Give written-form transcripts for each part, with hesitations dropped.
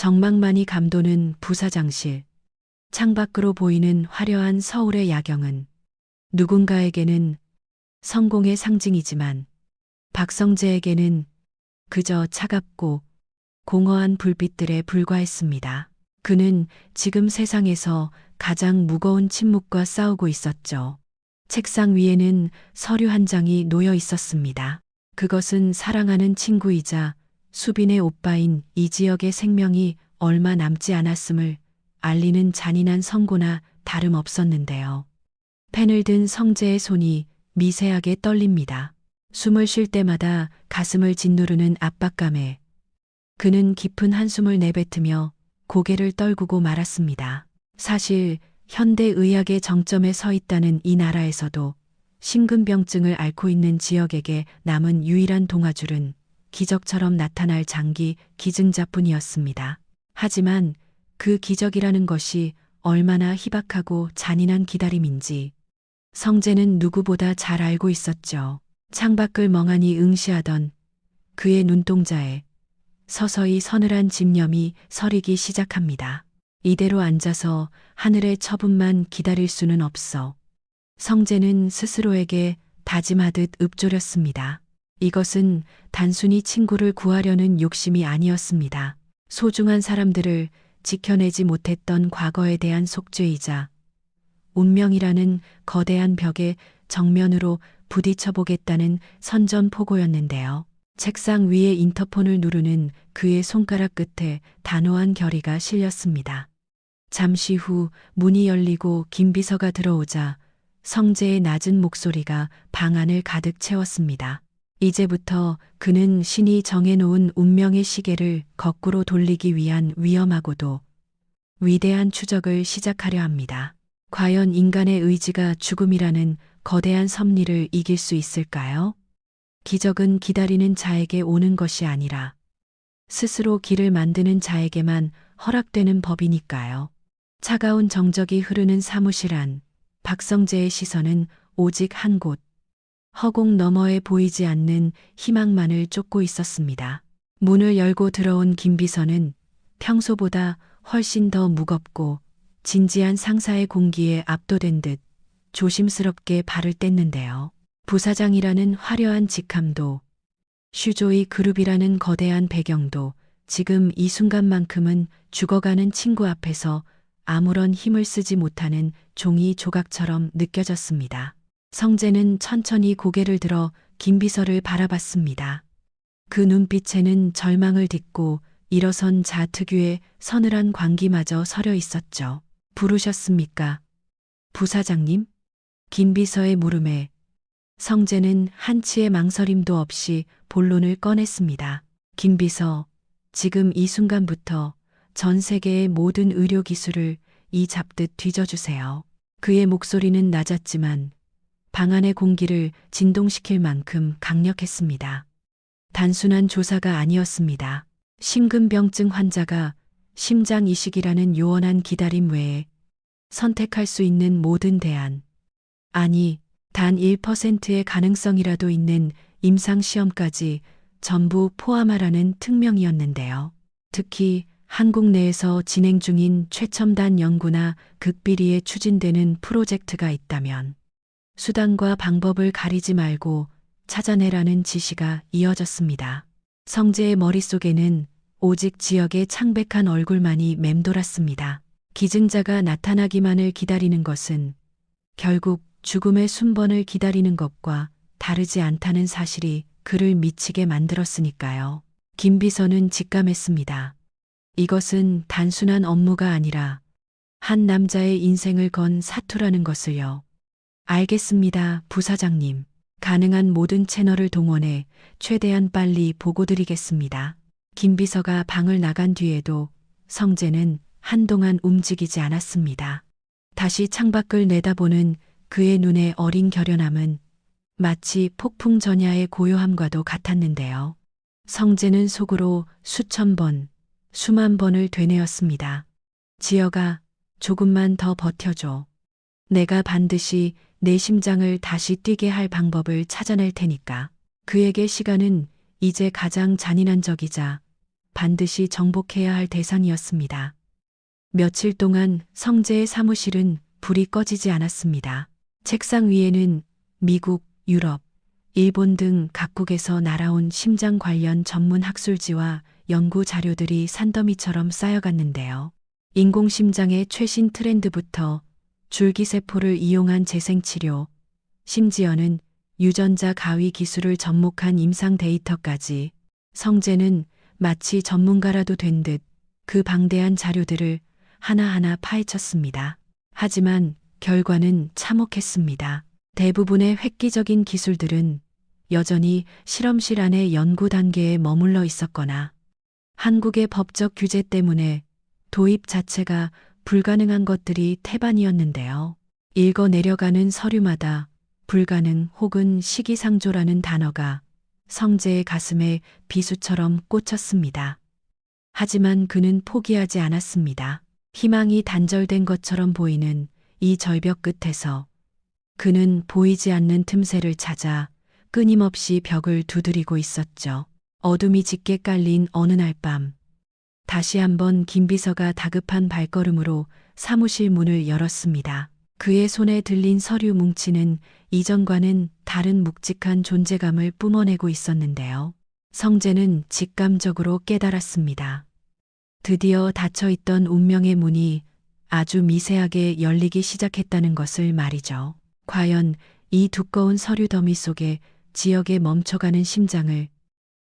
정막만이 감도는 부사장실. 창밖으로 보이는 화려한 서울의 야경은 누군가에게는 성공의 상징이지만 박성재에게는 그저 차갑고 공허한 불빛들에 불과했습니다. 그는 지금 세상에서 가장 무거운 침묵과 싸우고 있었죠. 책상 위에는 서류 한 장이 놓여 있었습니다. 그것은 사랑하는 친구이자 수빈의 오빠인 이지혁의 생명이 얼마 남지 않았음을 알리는 잔인한 선고나 다름없었는데요. 펜을 든 성재의 손이 미세하게 떨립니다. 숨을 쉴 때마다 가슴을 짓누르는 압박감에 그는 깊은 한숨을 내뱉으며 고개를 떨구고 말았습니다. 사실 현대의학의 정점에 서 있다는 이 나라에서도 심근병증을 앓고 있는 지역에게 남은 유일한 동아줄은 기적처럼 나타날 장기 기증자뿐이었습니다. 하지만 그 기적이라는 것이 얼마나 희박하고 잔인한 기다림인지 성재는 누구보다 잘 알고 있었죠. 창밖을 멍하니 응시하던 그의 눈동자에 서서히 서늘한 집념이 서리기 시작합니다. 이대로 앉아서 하늘의 처분만 기다릴 수는 없어. 성재는 스스로에게 다짐하듯 읊조렸습니다. 이것은 단순히 친구를 구하려는 욕심이 아니었습니다. 소중한 사람들을 지켜내지 못했던 과거에 대한 속죄이자 운명이라는 거대한 벽에 정면으로 부딪혀보겠다는 선전포고였는데요. 책상 위에 인터폰을 누르는 그의 손가락 끝에 단호한 결의가 실렸습니다. 잠시 후 문이 열리고 김 비서가 들어오자 성재의 낮은 목소리가 방 안을 가득 채웠습니다. 이제부터 그는 신이 정해놓은 운명의 시계를 거꾸로 돌리기 위한 위험하고도 위대한 추적을 시작하려 합니다. 과연 인간의 의지가 죽음이라는 거대한 섭리를 이길 수 있을까요? 기적은 기다리는 자에게 오는 것이 아니라 스스로 길을 만드는 자에게만 허락되는 법이니까요. 차가운 정적이 흐르는 사무실 안 박성재의 시선은 오직 한 곳, 허공 너머에 보이지 않는 희망만을 쫓고 있었습니다. 문을 열고 들어온 김 비서는 평소보다 훨씬 더 무겁고 진지한 상사의 공기에 압도된 듯 조심스럽게 발을 뗐는데요. 부사장이라는 화려한 직함도 슈조이 그룹이라는 거대한 배경도 지금 이 순간만큼은 죽어가는 친구 앞에서 아무런 힘을 쓰지 못하는 종이 조각처럼 느껴졌습니다. 성재는 천천히 고개를 들어 김 비서를 바라봤습니다. 그 눈빛에는 절망을 딛고 일어선 자 특유의 서늘한 광기마저 서려 있었죠. 부르셨습니까? 부사장님? 김 비서의 물음에 성재는 한치의 망설임도 없이 본론을 꺼냈습니다. 김 비서, 지금 이 순간부터 전 세계의 모든 의료 기술을 이 잡듯 뒤져주세요. 그의 목소리는 낮았지만 방 안의 공기를 진동시킬 만큼 강력했습니다. 단순한 조사가 아니었습니다. 심근병증 환자가 심장 이식이라는 요원한 기다림 외에 선택할 수 있는 모든 대안, 아니 단 1%의 가능성이라도 있는 임상시험까지 전부 포함하라는 특명이었는데요. 특히 한국 내에서 진행 중인 최첨단 연구나 극비리에 추진되는 프로젝트가 있다면 수단과 방법을 가리지 말고 찾아내라는 지시가 이어졌습니다. 성재의 머릿속에는 오직 지역의 창백한 얼굴만이 맴돌았습니다. 기증자가 나타나기만을 기다리는 것은 결국 죽음의 순번을 기다리는 것과 다르지 않다는 사실이 그를 미치게 만들었으니까요. 김 비서는 직감했습니다. 이것은 단순한 업무가 아니라 한 남자의 인생을 건 사투라는 것을요. 알겠습니다, 부사장님. 가능한 모든 채널을 동원해 최대한 빨리 보고드리겠습니다. 김 비서가 방을 나간 뒤에도 성재는 한동안 움직이지 않았습니다. 다시 창밖을 내다보는 그의 눈의 어린 결연함은 마치 폭풍 전야의 고요함과도 같았는데요. 성재는 속으로 수천 번, 수만 번을 되뇌었습니다. 지혁아, 조금만 더 버텨줘. 내가 반드시 내 심장을 다시 뛰게 할 방법을 찾아낼 테니까. 그에게 시간은 이제 가장 잔인한 적이자 반드시 정복해야 할 대상이었습니다. 며칠 동안 성재의 사무실은 불이 꺼지지 않았습니다. 책상 위에는 미국, 유럽, 일본 등 각국에서 날아온 심장 관련 전문 학술지와 연구 자료들이 산더미처럼 쌓여갔는데요. 인공심장의 최신 트렌드부터 줄기세포를 이용한 재생치료, 심지어는 유전자 가위 기술을 접목한 임상 데이터까지 성재는 마치 전문가라도 된 듯 그 방대한 자료들을 하나하나 파헤쳤습니다. 하지만 결과는 참혹했습니다. 대부분의 획기적인 기술들은 여전히 실험실 안의 연구 단계에 머물러 있었거나 한국의 법적 규제 때문에 도입 자체가 불가능한 것들이 태반이었는데요. 읽어 내려가는 서류마다 불가능 혹은 시기상조라는 단어가 성재의 가슴에 비수처럼 꽂혔습니다. 하지만 그는 포기하지 않았습니다. 희망이 단절된 것처럼 보이는 이 절벽 끝에서 그는 보이지 않는 틈새를 찾아 끊임없이 벽을 두드리고 있었죠. 어둠이 짙게 깔린 어느 날 밤, 다시 한번 김비서가 다급한 발걸음으로 사무실 문을 열었습니다. 그의 손에 들린 서류 뭉치는 이전과는 다른 묵직한 존재감을 뿜어내고 있었는데요. 성재는 직감적으로 깨달았습니다. 드디어 닫혀있던 운명의 문이 아주 미세하게 열리기 시작했다는 것을 말이죠. 과연 이 두꺼운 서류 더미 속에 지역에 멈춰가는 심장을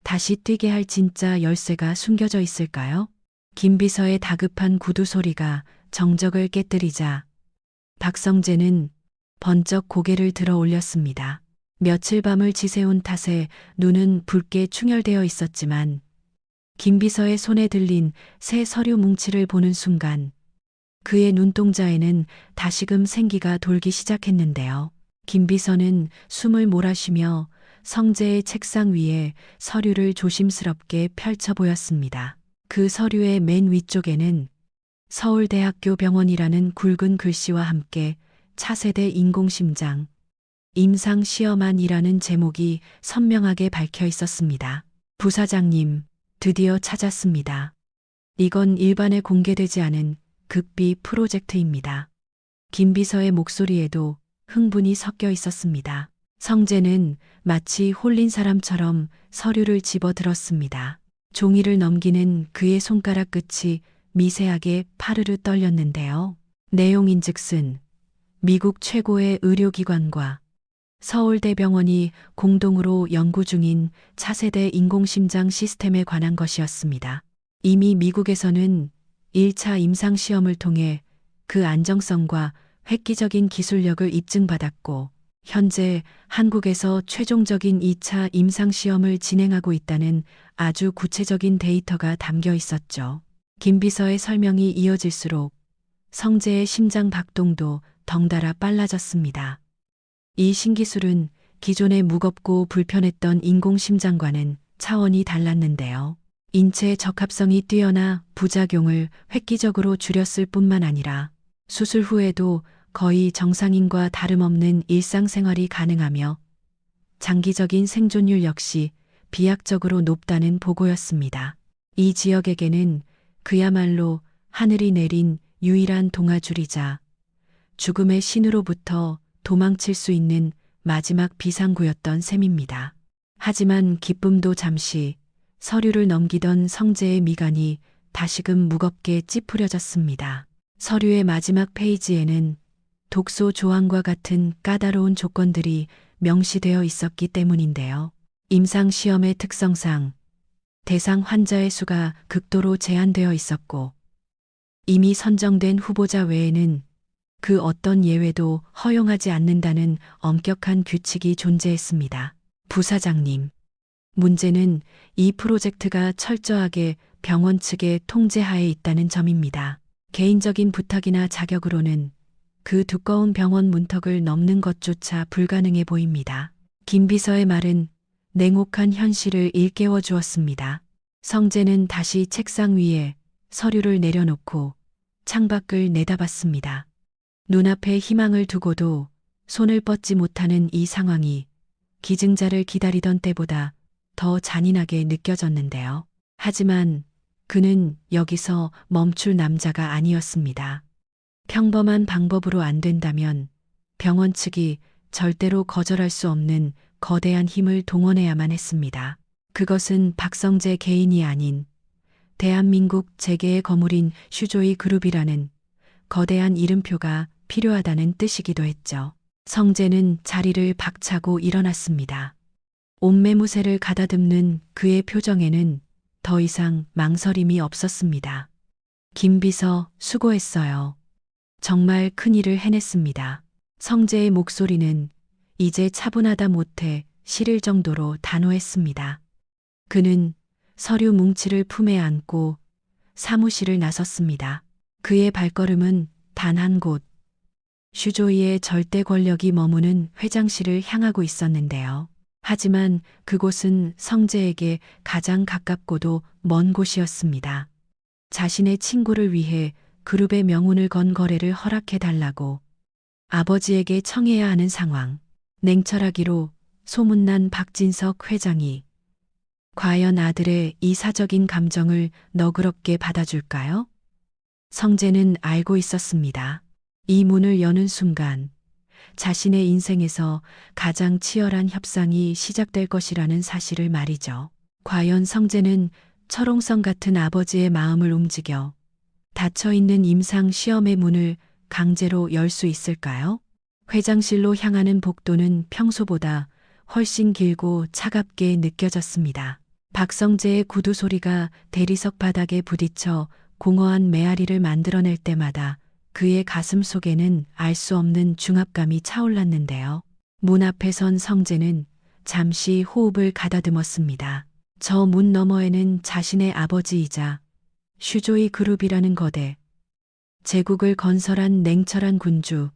다시 뛰게 할 진짜 열쇠가 숨겨져 있을까요? 김비서의 다급한 구두 소리가 정적을 깨뜨리자 박성재는 번쩍 고개를 들어 올렸습니다. 며칠 밤을 지새운 탓에 눈은 붉게 충혈되어 있었지만 김비서의 손에 들린 새 서류 뭉치를 보는 순간 그의 눈동자에는 다시금 생기가 돌기 시작했는데요. 김비서는 숨을 몰아쉬며 성재의 책상 위에 서류를 조심스럽게 펼쳐 보였습니다. 그 서류의 맨 위쪽에는 서울대학교 병원이라는 굵은 글씨와 함께 차세대 인공심장 임상시험안이라는 제목이 선명하게 박혀 있었습니다. 부사장님, 드디어 찾았습니다. 이건 일반에 공개되지 않은 극비 프로젝트입니다. 김비서의 목소리에도 흥분이 섞여 있었습니다. 성재는 마치 홀린 사람처럼 서류를 집어들었습니다. 종이를 넘기는 그의 손가락 끝이 미세하게 파르르 떨렸는데요. 내용인즉슨 미국 최고의 의료기관과 서울대병원이 공동으로 연구 중인 차세대 인공심장 시스템에 관한 것이었습니다. 이미 미국에서는 1차 임상시험을 통해 그 안정성과 획기적인 기술력을 입증받았고 현재 한국에서 최종적인 2차 임상시험을 진행하고 있다는 아주 구체적인 데이터가 담겨 있었죠. 김비서의 설명이 이어질수록 성재의 심장 박동도 덩달아 빨라졌습니다. 이 신기술은 기존의 무겁고 불편했던 인공심장과는 차원이 달랐는데요. 인체의 적합성이 뛰어나 부작용을 획기적으로 줄였을 뿐만 아니라 수술 후에도 거의 정상인과 다름없는 일상생활이 가능하며 장기적인 생존율 역시 비약적으로 높다는 보고였습니다. 이 지역에게는 그야말로 하늘이 내린 유일한 동아줄이자 죽음의 신으로부터 도망칠 수 있는 마지막 비상구였던 셈입니다. 하지만 기쁨도 잠시 서류를 넘기던 성재의 미간이 다시금 무겁게 찌푸려졌습니다. 서류의 마지막 페이지에는 독소 조항과 같은 까다로운 조건들이 명시되어 있었기 때문인데요. 임상시험의 특성상 대상 환자의 수가 극도로 제한되어 있었고 이미 선정된 후보자 외에는 그 어떤 예외도 허용하지 않는다는 엄격한 규칙이 존재했습니다. 부사장님, 문제는 이 프로젝트가 철저하게 병원 측의 통제하에 있다는 점입니다. 개인적인 부탁이나 자격으로는 그 두꺼운 병원 문턱을 넘는 것조차 불가능해 보입니다. 김비서의 말은 냉혹한 현실을 일깨워 주었습니다. 성재는 다시 책상 위에 서류를 내려놓고 창밖을 내다봤습니다. 눈앞에 희망을 두고도 손을 뻗지 못하는 이 상황이 기증자를 기다리던 때보다 더 잔인하게 느껴졌는데요. 하지만 그는 여기서 멈출 남자가 아니었습니다. 평범한 방법으로 안 된다면 병원 측이 절대로 거절할 수 없는 거대한 힘을 동원해야만 했습니다. 그것은 박성재 개인이 아닌 대한민국 재계의 거물인 슈조이 그룹이라는 거대한 이름표가 필요하다는 뜻이기도 했죠. 성재는 자리를 박차고 일어났습니다. 옷매무새를 가다듬는 그의 표정에는 더 이상 망설임이 없었습니다. 김 비서 수고했어요. 정말 큰일을 해냈습니다. 성재의 목소리는 이제 차분하다 못해 시릴 정도로 단호했습니다. 그는 서류 뭉치를 품에 안고 사무실을 나섰습니다. 그의 발걸음은 단 한 곳, 슈조이의 절대 권력이 머무는 회장실을 향하고 있었는데요. 하지만 그곳은 성재에게 가장 가깝고도 먼 곳이었습니다. 자신의 친구를 위해 그룹의 명운을 건 거래를 허락해달라고 아버지에게 청해야 하는 상황. 냉철하기로 소문난 박진석 회장이 과연 아들의 이 사적인 감정을 너그럽게 받아줄까요? 성재는 알고 있었습니다. 이 문을 여는 순간 자신의 인생에서 가장 치열한 협상이 시작될 것이라는 사실을 말이죠. 과연 성재는 철옹성 같은 아버지의 마음을 움직여 닫혀있는 임상 시험의 문을 강제로 열 수 있을까요? 회장실로 향하는 복도는 평소보다 훨씬 길고 차갑게 느껴졌습니다. 박성재의 구두 소리가 대리석 바닥에 부딪혀 공허한 메아리를 만들어낼 때마다 그의 가슴 속에는 알 수 없는 중압감이 차올랐는데요. 문 앞에 선 성재는 잠시 호흡을 가다듬었습니다. 저 문 너머에는 자신의 아버지이자 슈조이 그룹이라는 거대 제국을 건설한 냉철한 군주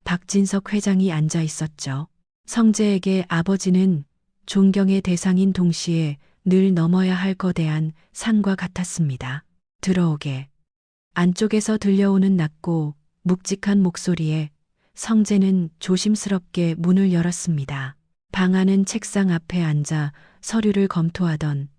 박진석 회장이 앉아 있었죠. 성재에게 아버지는 존경의 대상인 동시에 늘 넘어야 할 거대한 산과 같았습니다. 들어오게. 안쪽에서 들려오는 낮고 묵직한 목소리에 성재는 조심스럽게 문을 열었습니다. 방 안은 책상 앞에 앉아 서류를 검토하던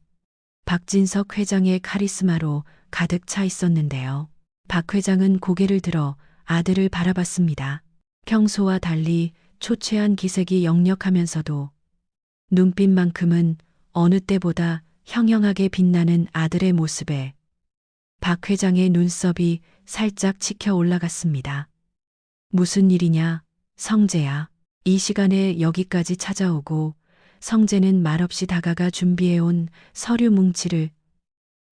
박진석 회장의 카리스마로 가득 차 있었는데요. 박 회장은 고개를 들어 아들을 바라봤습니다. 평소와 달리 초췌한 기색이 역력하면서도 눈빛만큼은 어느 때보다 형형하게 빛나는 아들의 모습에 박 회장의 눈썹이 살짝 치켜 올라갔습니다. 무슨 일이냐, 성재야. 이 시간에 여기까지 찾아오고 성재는 말없이 다가가 준비해온 서류 뭉치를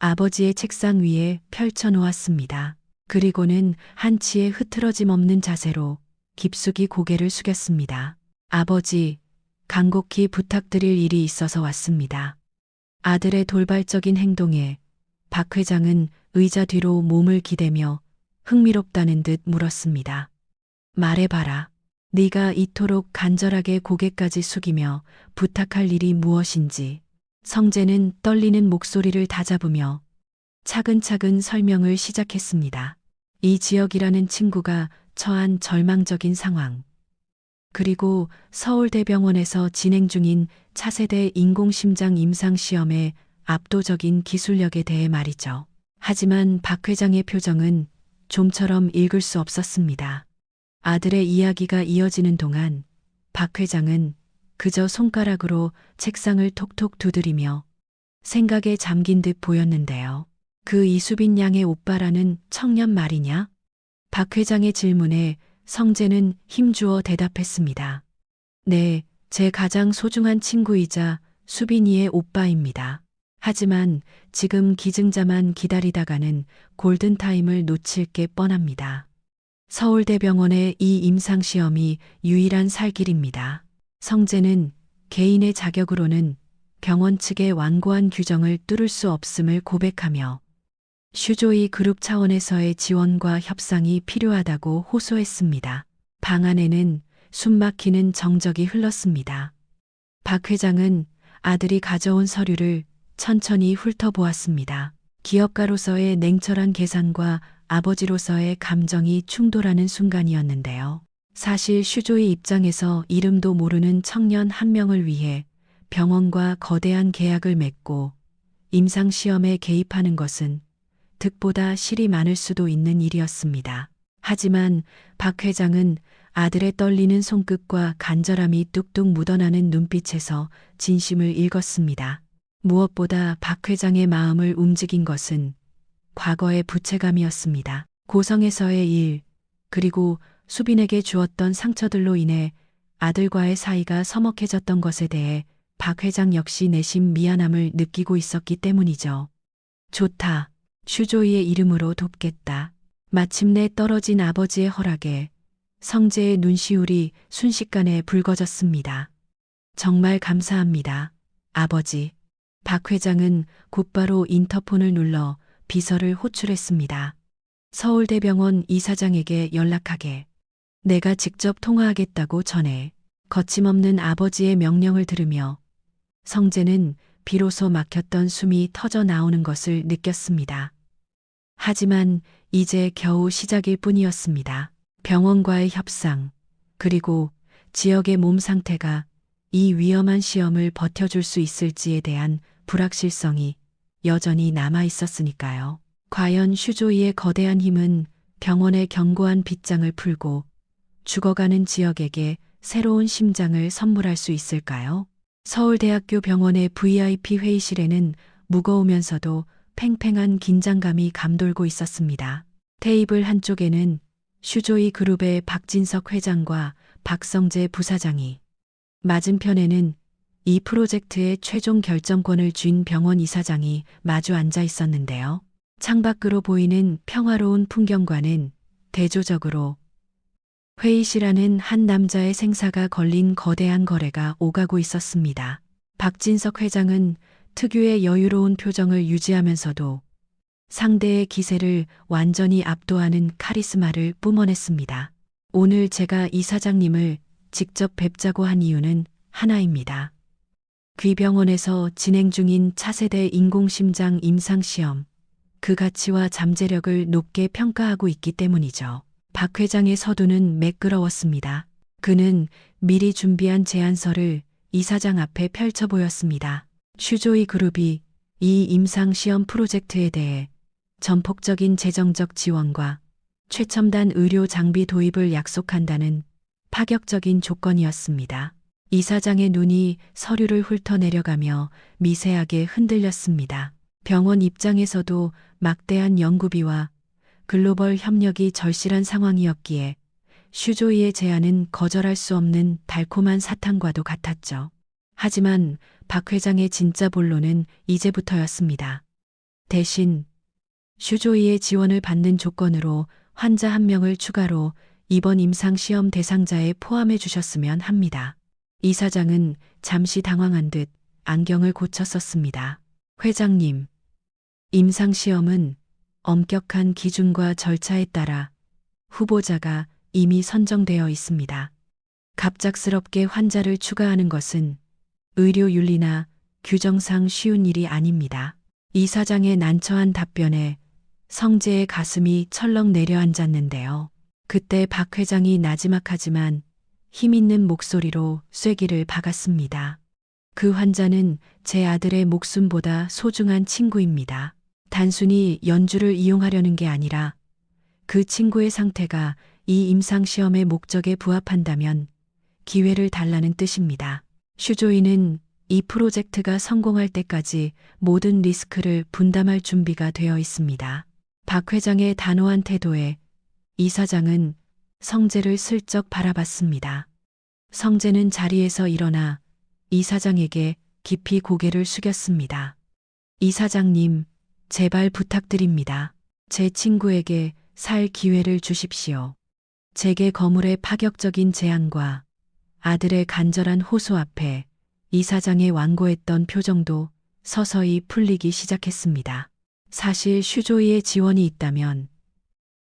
아버지의 책상 위에 펼쳐 놓았습니다. 그리고는 한치의 흐트러짐 없는 자세로 깊숙이 고개를 숙였습니다. 아버지, 간곡히 부탁드릴 일이 있어서 왔습니다. 아들의 돌발적인 행동에 박 회장은 의자 뒤로 몸을 기대며 흥미롭다는 듯 물었습니다. 말해봐라. 네가 이토록 간절하게 고개까지 숙이며 부탁할 일이 무엇인지. 성재는 떨리는 목소리를 다잡으며 차근차근 설명을 시작했습니다. 이 지역이라는 친구가 처한 절망적인 상황. 그리고 서울대병원에서 진행 중인 차세대 인공심장 임상시험의 압도적인 기술력에 대해 말이죠. 하지만 박 회장의 표정은 좀처럼 읽을 수 없었습니다. 아들의 이야기가 이어지는 동안 박 회장은 그저 손가락으로 책상을 톡톡 두드리며 생각에 잠긴 듯 보였는데요. 그 이수빈 양의 오빠라는 청년 말이냐? 박 회장의 질문에 성재는 힘주어 대답했습니다. 네, 제 가장 소중한 친구이자 수빈이의 오빠입니다. 하지만 지금 기증자만 기다리다가는 골든타임을 놓칠 게 뻔합니다. 서울대병원의 이 임상시험이 유일한 살 길입니다. 성재는 개인의 자격으로는 병원 측의 완고한 규정을 뚫을 수 없음을 고백하며 슈조이 그룹 차원에서의 지원과 협상이 필요하다고 호소했습니다. 방 안에는 숨막히는 정적이 흘렀습니다. 박 회장은 아들이 가져온 서류를 천천히 훑어보았습니다. 기업가로서의 냉철한 계산과 아버지로서의 감정이 충돌하는 순간이었는데요. 사실 슈조이 입장에서 이름도 모르는 청년 한 명을 위해 병원과 거대한 계약을 맺고 임상시험에 개입하는 것은 득보다 실이 많을 수도 있는 일이었습니다. 하지만 박 회장은 아들의 떨리는 손끝과 간절함이 뚝뚝 묻어나는 눈빛에서 진심을 읽었습니다. 무엇보다 박 회장의 마음을 움직인 것은 과거의 부채감이었습니다. 고성에서의 일, 그리고 수빈에게 주었던 상처들로 인해 아들과의 사이가 서먹해졌던 것에 대해 박 회장 역시 내심 미안함을 느끼고 있었기 때문이죠. 좋다. 슈조이의 이름으로 돕겠다. 마침내 떨어진 아버지의 허락에 성재의 눈시울이 순식간에 붉어졌습니다. 정말 감사합니다. 아버지. 박 회장은 곧바로 인터폰을 눌러 비서를 호출했습니다. 서울대병원 이사장에게 연락하게. 내가 직접 통화하겠다고 전해. 거침없는 아버지의 명령을 들으며 성재는 비로소 막혔던 숨이 터져 나오는 것을 느꼈습니다. 하지만 이제 겨우 시작일 뿐이었습니다. 병원과의 협상, 그리고 지역의 몸 상태가 이 위험한 시험을 버텨줄 수 있을지에 대한 불확실성이 여전히 남아 있었으니까요. 과연 슈조이의 거대한 힘은 병원의 견고한 빗장을 풀고 죽어가는 지역에게 새로운 심장을 선물할 수 있을까요? 서울대학교 병원의 VIP 회의실에는 무거우면서도 팽팽한 긴장감이 감돌고 있었습니다. 테이블 한쪽에는 슈조이 그룹의 박진석 회장과 박성재 부사장이, 맞은편에는 이 프로젝트의 최종 결정권을 쥔 병원 이사장이 마주 앉아 있었는데요. 창밖으로 보이는 평화로운 풍경과는 대조적으로 회의실 안은 한 남자의 생사가 걸린 거대한 거래가 오가고 있었습니다. 박진석 회장은 특유의 여유로운 표정을 유지하면서도 상대의 기세를 완전히 압도하는 카리스마를 뿜어냈습니다. 오늘 제가 이 사장님을 직접 뵙자고 한 이유는 하나입니다. 귀병원에서 진행 중인 차세대 인공심장 임상시험, 그 가치와 잠재력을 높게 평가하고 있기 때문이죠. 박 회장의 서두는 매끄러웠습니다. 그는 미리 준비한 제안서를 이사장 앞에 펼쳐 보였습니다. 슈조이 그룹이 이 임상시험 프로젝트에 대해 전폭적인 재정적 지원과 최첨단 의료 장비 도입을 약속한다는 파격적인 조건이었습니다. 이사장의 눈이 서류를 훑어내려가며 미세하게 흔들렸습니다. 병원 입장에서도 막대한 연구비와 글로벌 협력이 절실한 상황이었기에 슈조이의 제안은 거절할 수 없는 달콤한 사탕과도 같았죠. 하지만 박 회장의 진짜 본론은 이제부터였습니다. 대신 슈조이의 지원을 받는 조건으로 환자 한 명을 추가로 이번 임상시험 대상자에 포함해 주셨으면 합니다. 이 사장은 잠시 당황한 듯 안경을 고쳤었습니다. 회장님, 임상시험은 엄격한 기준과 절차에 따라 후보자가 이미 선정되어 있습니다. 갑작스럽게 환자를 추가하는 것은 의료윤리나 규정상 쉬운 일이 아닙니다. 이 사장의 난처한 답변에 성재의 가슴이 철렁 내려앉았는데요. 그때 박 회장이 나지막하지만 힘있는 목소리로 쐐기를 박았습니다. 그 환자는 제 아들의 목숨보다 소중한 친구입니다. 단순히 연주를 이용하려는 게 아니라 그 친구의 상태가 이 임상시험의 목적에 부합한다면 기회를 달라는 뜻입니다. 슈조이는 이 프로젝트가 성공할 때까지 모든 리스크를 분담할 준비가 되어 있습니다. 박 회장의 단호한 태도에 이 사장은 성재를 슬쩍 바라봤습니다. 성재는 자리에서 일어나 이 사장에게 깊이 고개를 숙였습니다. 이 사장님, 제발 부탁드립니다. 제 친구에게 살 기회를 주십시오. 재계 거물의 파격적인 제안과 아들의 간절한 호소 앞에 이 사장의 완고했던 표정도 서서히 풀리기 시작했습니다. 사실 슈조이의 지원이 있다면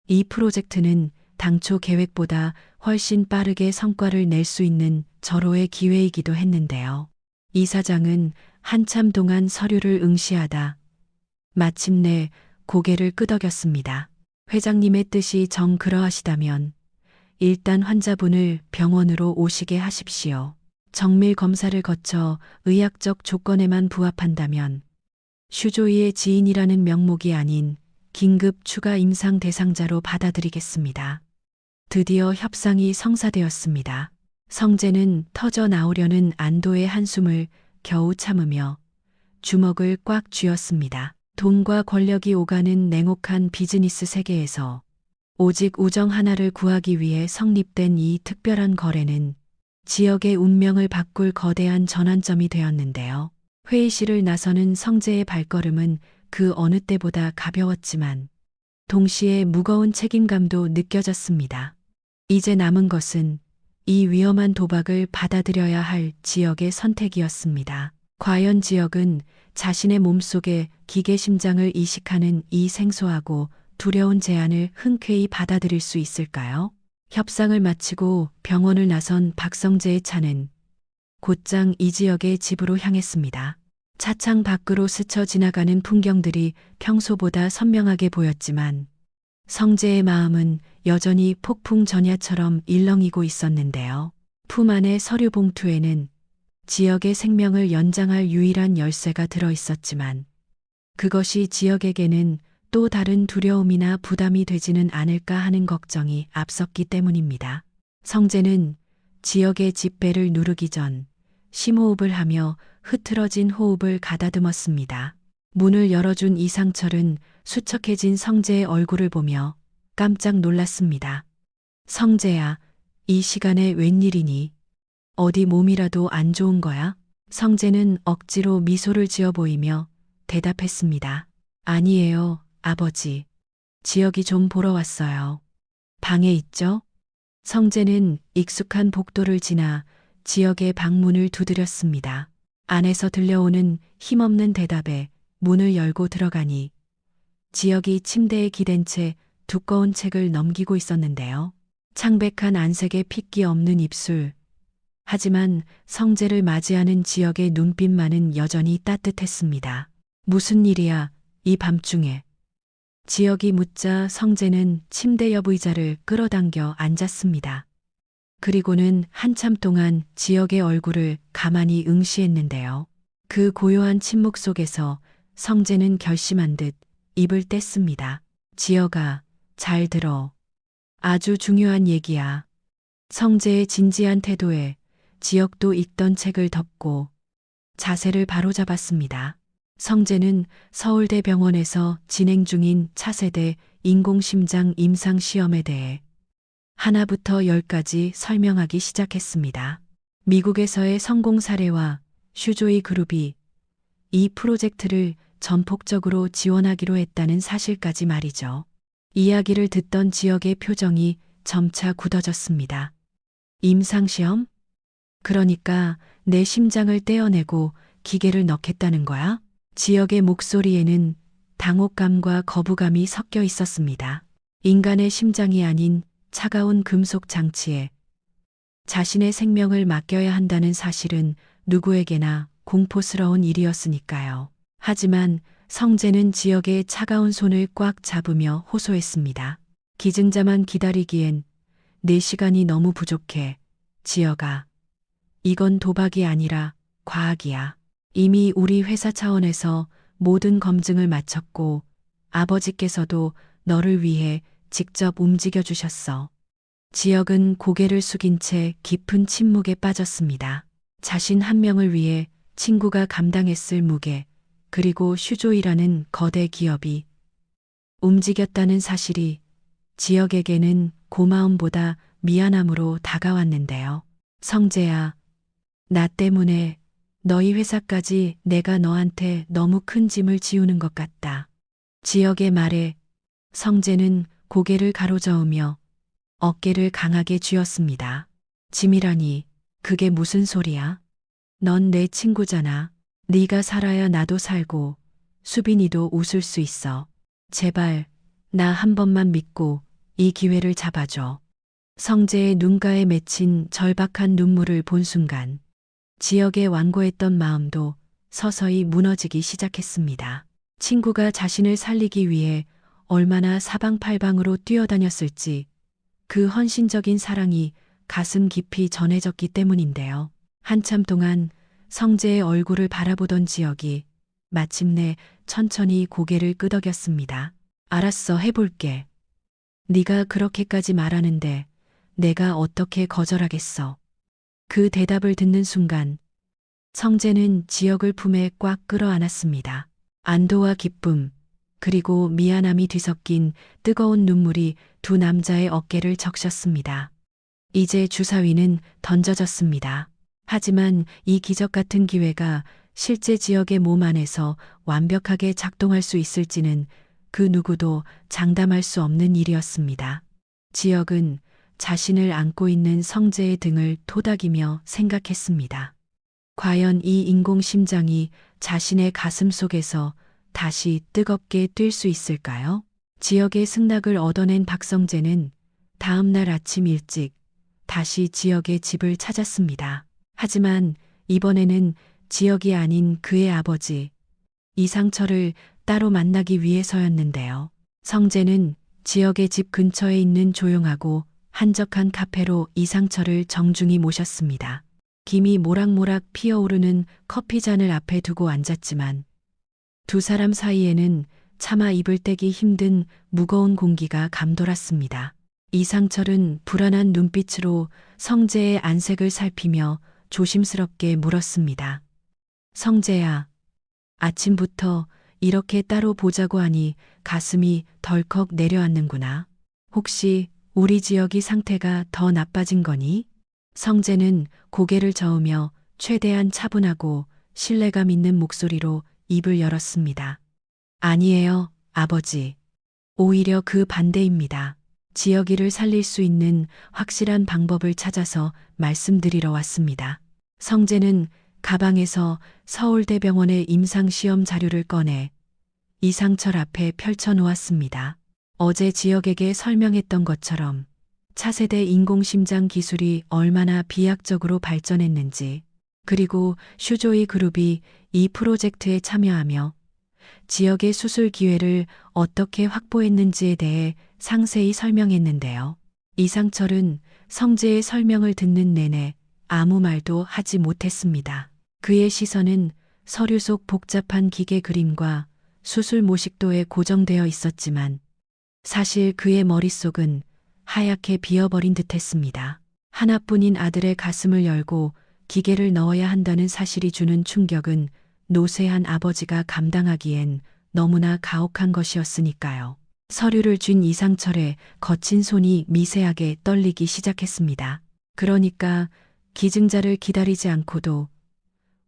이 프로젝트는 당초 계획보다 훨씬 빠르게 성과를 낼 수 있는 절호의 기회이기도 했는데요. 이 사장은 한참 동안 서류를 응시하다 마침내 고개를 끄덕였습니다. 회장님의 뜻이 정 그러하시다면 일단 환자분을 병원으로 오시게 하십시오. 정밀 검사를 거쳐 의학적 조건에만 부합한다면 슈조이의 지인이라는 명목이 아닌 긴급 추가 임상 대상자로 받아들이겠습니다. 드디어 협상이 성사되었습니다. 성재는 터져 나오려는 안도의 한숨을 겨우 참으며 주먹을 꽉 쥐었습니다. 돈과 권력이 오가는 냉혹한 비즈니스 세계에서 오직 우정 하나를 구하기 위해 성립된 이 특별한 거래는 지역의 운명을 바꿀 거대한 전환점이 되었는데요. 회의실을 나서는 성재의 발걸음은 그 어느 때보다 가벼웠지만 동시에 무거운 책임감도 느껴졌습니다. 이제 남은 것은 이 위험한 도박을 받아들여야 할 지역의 선택이었습니다. 과연 지역은 자신의 몸속에 기계 심장을 이식하는 이 생소하고 두려운 제안을 흔쾌히 받아들일 수 있을까요? 협상을 마치고 병원을 나선 박성재의 차는 곧장 이 지역의 집으로 향했습니다. 차창 밖으로 스쳐 지나가는 풍경들이 평소보다 선명하게 보였지만 성재의 마음은 여전히 폭풍 전야처럼 일렁이고 있었는데요. 품 안의 서류 봉투에는 지역의 생명을 연장할 유일한 열쇠가 들어 있었지만 그것이 지역에게는 또 다른 두려움이나 부담이 되지는 않을까 하는 걱정이 앞섰기 때문입니다. 성재는 지역의 집배를 누르기 전 심호흡을 하며 흐트러진 호흡을 가다듬었습니다. 문을 열어준 이상철은 수척해진 성재의 얼굴을 보며 깜짝 놀랐습니다. 성재야, 이 시간에 웬일이니? 어디 몸이라도 안 좋은 거야? 성재는 억지로 미소를 지어 보이며 대답했습니다. 아니에요, 아버지. 지역이 좀 보러 왔어요. 방에 있죠? 성재는 익숙한 복도를 지나 지역의 방문을 두드렸습니다. 안에서 들려오는 힘없는 대답에 문을 열고 들어가니 지역이 침대에 기댄 채 두꺼운 책을 넘기고 있었는데요. 창백한 안색에 핏기 없는 입술. 하지만 성재를 맞이하는 지역의 눈빛만은 여전히 따뜻했습니다. 무슨 일이야, 이 밤중에. 지역이 묻자 성재는 침대 옆 의자를 끌어당겨 앉았습니다. 그리고는 한참 동안 지역의 얼굴을 가만히 응시했는데요. 그 고요한 침묵 속에서 성재는 결심한 듯 입을 뗐습니다. 지역아, 잘 들어. 아주 중요한 얘기야. 성재의 진지한 태도에 지역도 읽던 책을 덮고 자세를 바로잡았습니다. 성재는 서울대병원에서 진행 중인 차세대 인공심장 임상시험에 대해 하나부터 10까지 설명하기 시작했습니다. 미국에서의 성공 사례와 슈조이 그룹이 이 프로젝트를 전폭적으로 지원하기로 했다는 사실까지 말이죠. 이야기를 듣던 지역의 표정이 점차 굳어졌습니다. 임상시험? 그러니까 내 심장을 떼어내고 기계를 넣겠다는 거야? 지역의 목소리에는 당혹감과 거부감이 섞여 있었습니다. 인간의 심장이 아닌 차가운 금속 장치에 자신의 생명을 맡겨야 한다는 사실은 누구에게나 공포스러운 일이었으니까요. 하지만 성재는 지역의 차가운 손을 꽉 잡으며 호소했습니다. 기증자만 기다리기엔 내 시간이 너무 부족해. 지역아, 이건 도박이 아니라 과학이야. 이미 우리 회사 차원에서 모든 검증을 마쳤고 아버지께서도 너를 위해 직접 움직여 주셨어. 지역은 고개를 숙인 채 깊은 침묵에 빠졌습니다. 자신 한 명을 위해 친구가 감당했을 무게, 그리고 슈조이라는 거대 기업이 움직였다는 사실이 지역에게는 고마움보다 미안함으로 다가왔는데요. 성재야, 나 때문에 너희 회사까지 내가 너한테 너무 큰 짐을 지우는 것 같다. 지역의 말에 성재는 고개를 가로저으며 어깨를 강하게 쥐었습니다. 짐이라니, 그게 무슨 소리야? 넌 내 친구잖아. 네가 살아야 나도 살고 수빈이도 웃을 수 있어. 제발 나 한 번만 믿고 이 기회를 잡아줘. 성재의 눈가에 맺힌 절박한 눈물을 본 순간 지역에 완고했던 마음도 서서히 무너지기 시작했습니다. 친구가 자신을 살리기 위해 얼마나 사방팔방으로 뛰어다녔을지 그 헌신적인 사랑이 가슴 깊이 전해졌기 때문인데요. 한참 동안 성재의 얼굴을 바라보던 지역이 마침내 천천히 고개를 끄덕였습니다. 알았어, 해볼게. 네가 그렇게까지 말하는데 내가 어떻게 거절하겠어. 그 대답을 듣는 순간 성재는 지혁을 품에 꽉 끌어안았습니다. 안도와 기쁨, 그리고 미안함이 뒤섞인 뜨거운 눈물이 두 남자의 어깨를 적셨습니다. 이제 주사위는 던져졌습니다. 하지만 이 기적 같은 기회가 실제 지역의 몸 안에서 완벽하게 작동할 수 있을지는 그 누구도 장담할 수 없는 일이었습니다. 지역은 자신을 안고 있는 성재의 등을 토닥이며 생각했습니다. 과연 이 인공심장이 자신의 가슴 속에서 다시 뜨겁게 뛸 수 있을까요? 지역의 승낙을 얻어낸 박성재는 다음 날 아침 일찍 다시 지역의 집을 찾았습니다. 하지만 이번에는 지역이 아닌 그의 아버지 이상철을 따로 만나기 위해서였는데요. 성재는 지역의 집 근처에 있는 조용하고 한적한 카페로 이상철을 정중히 모셨습니다. 김이 모락모락 피어오르는 커피잔을 앞에 두고 앉았지만 두 사람 사이에는 차마 입을 떼기 힘든 무거운 공기가 감돌았습니다. 이상철은 불안한 눈빛으로 성재의 안색을 살피며 조심스럽게 물었습니다. 성재야, 아침부터 이렇게 따로 보자고 하니 가슴이 덜컥 내려앉는구나. 혹시 우리 지역이 상태가 더 나빠진 거니? 성재는 고개를 저으며 최대한 차분하고 신뢰감 있는 목소리로 입을 열었습니다. 아니에요, 아버지. 오히려 그 반대입니다. 지역이를 살릴 수 있는 확실한 방법을 찾아서 말씀드리러 왔습니다. 성재는 가방에서 서울대병원의 임상시험 자료를 꺼내 이상철 앞에 펼쳐 놓았습니다. 어제 지역에게 설명했던 것처럼 차세대 인공심장 기술이 얼마나 비약적으로 발전했는지, 그리고 슈조이 그룹이 이 프로젝트에 참여하며 지역의 수술 기회를 어떻게 확보했는지에 대해 상세히 설명했는데요. 이상철은 성재의 설명을 듣는 내내 아무 말도 하지 못했습니다. 그의 시선은 서류 속 복잡한 기계 그림과 수술 모식도에 고정되어 있었지만 사실 그의 머릿속은 하얗게 비어버린 듯했습니다. 하나뿐인 아들의 가슴을 열고 기계를 넣어야 한다는 사실이 주는 충격은 노쇠한 아버지가 감당하기엔 너무나 가혹한 것이었으니까요. 서류를 쥔 이상철의 거친 손이 미세하게 떨리기 시작했습니다. 그러니까 기증자를 기다리지 않고도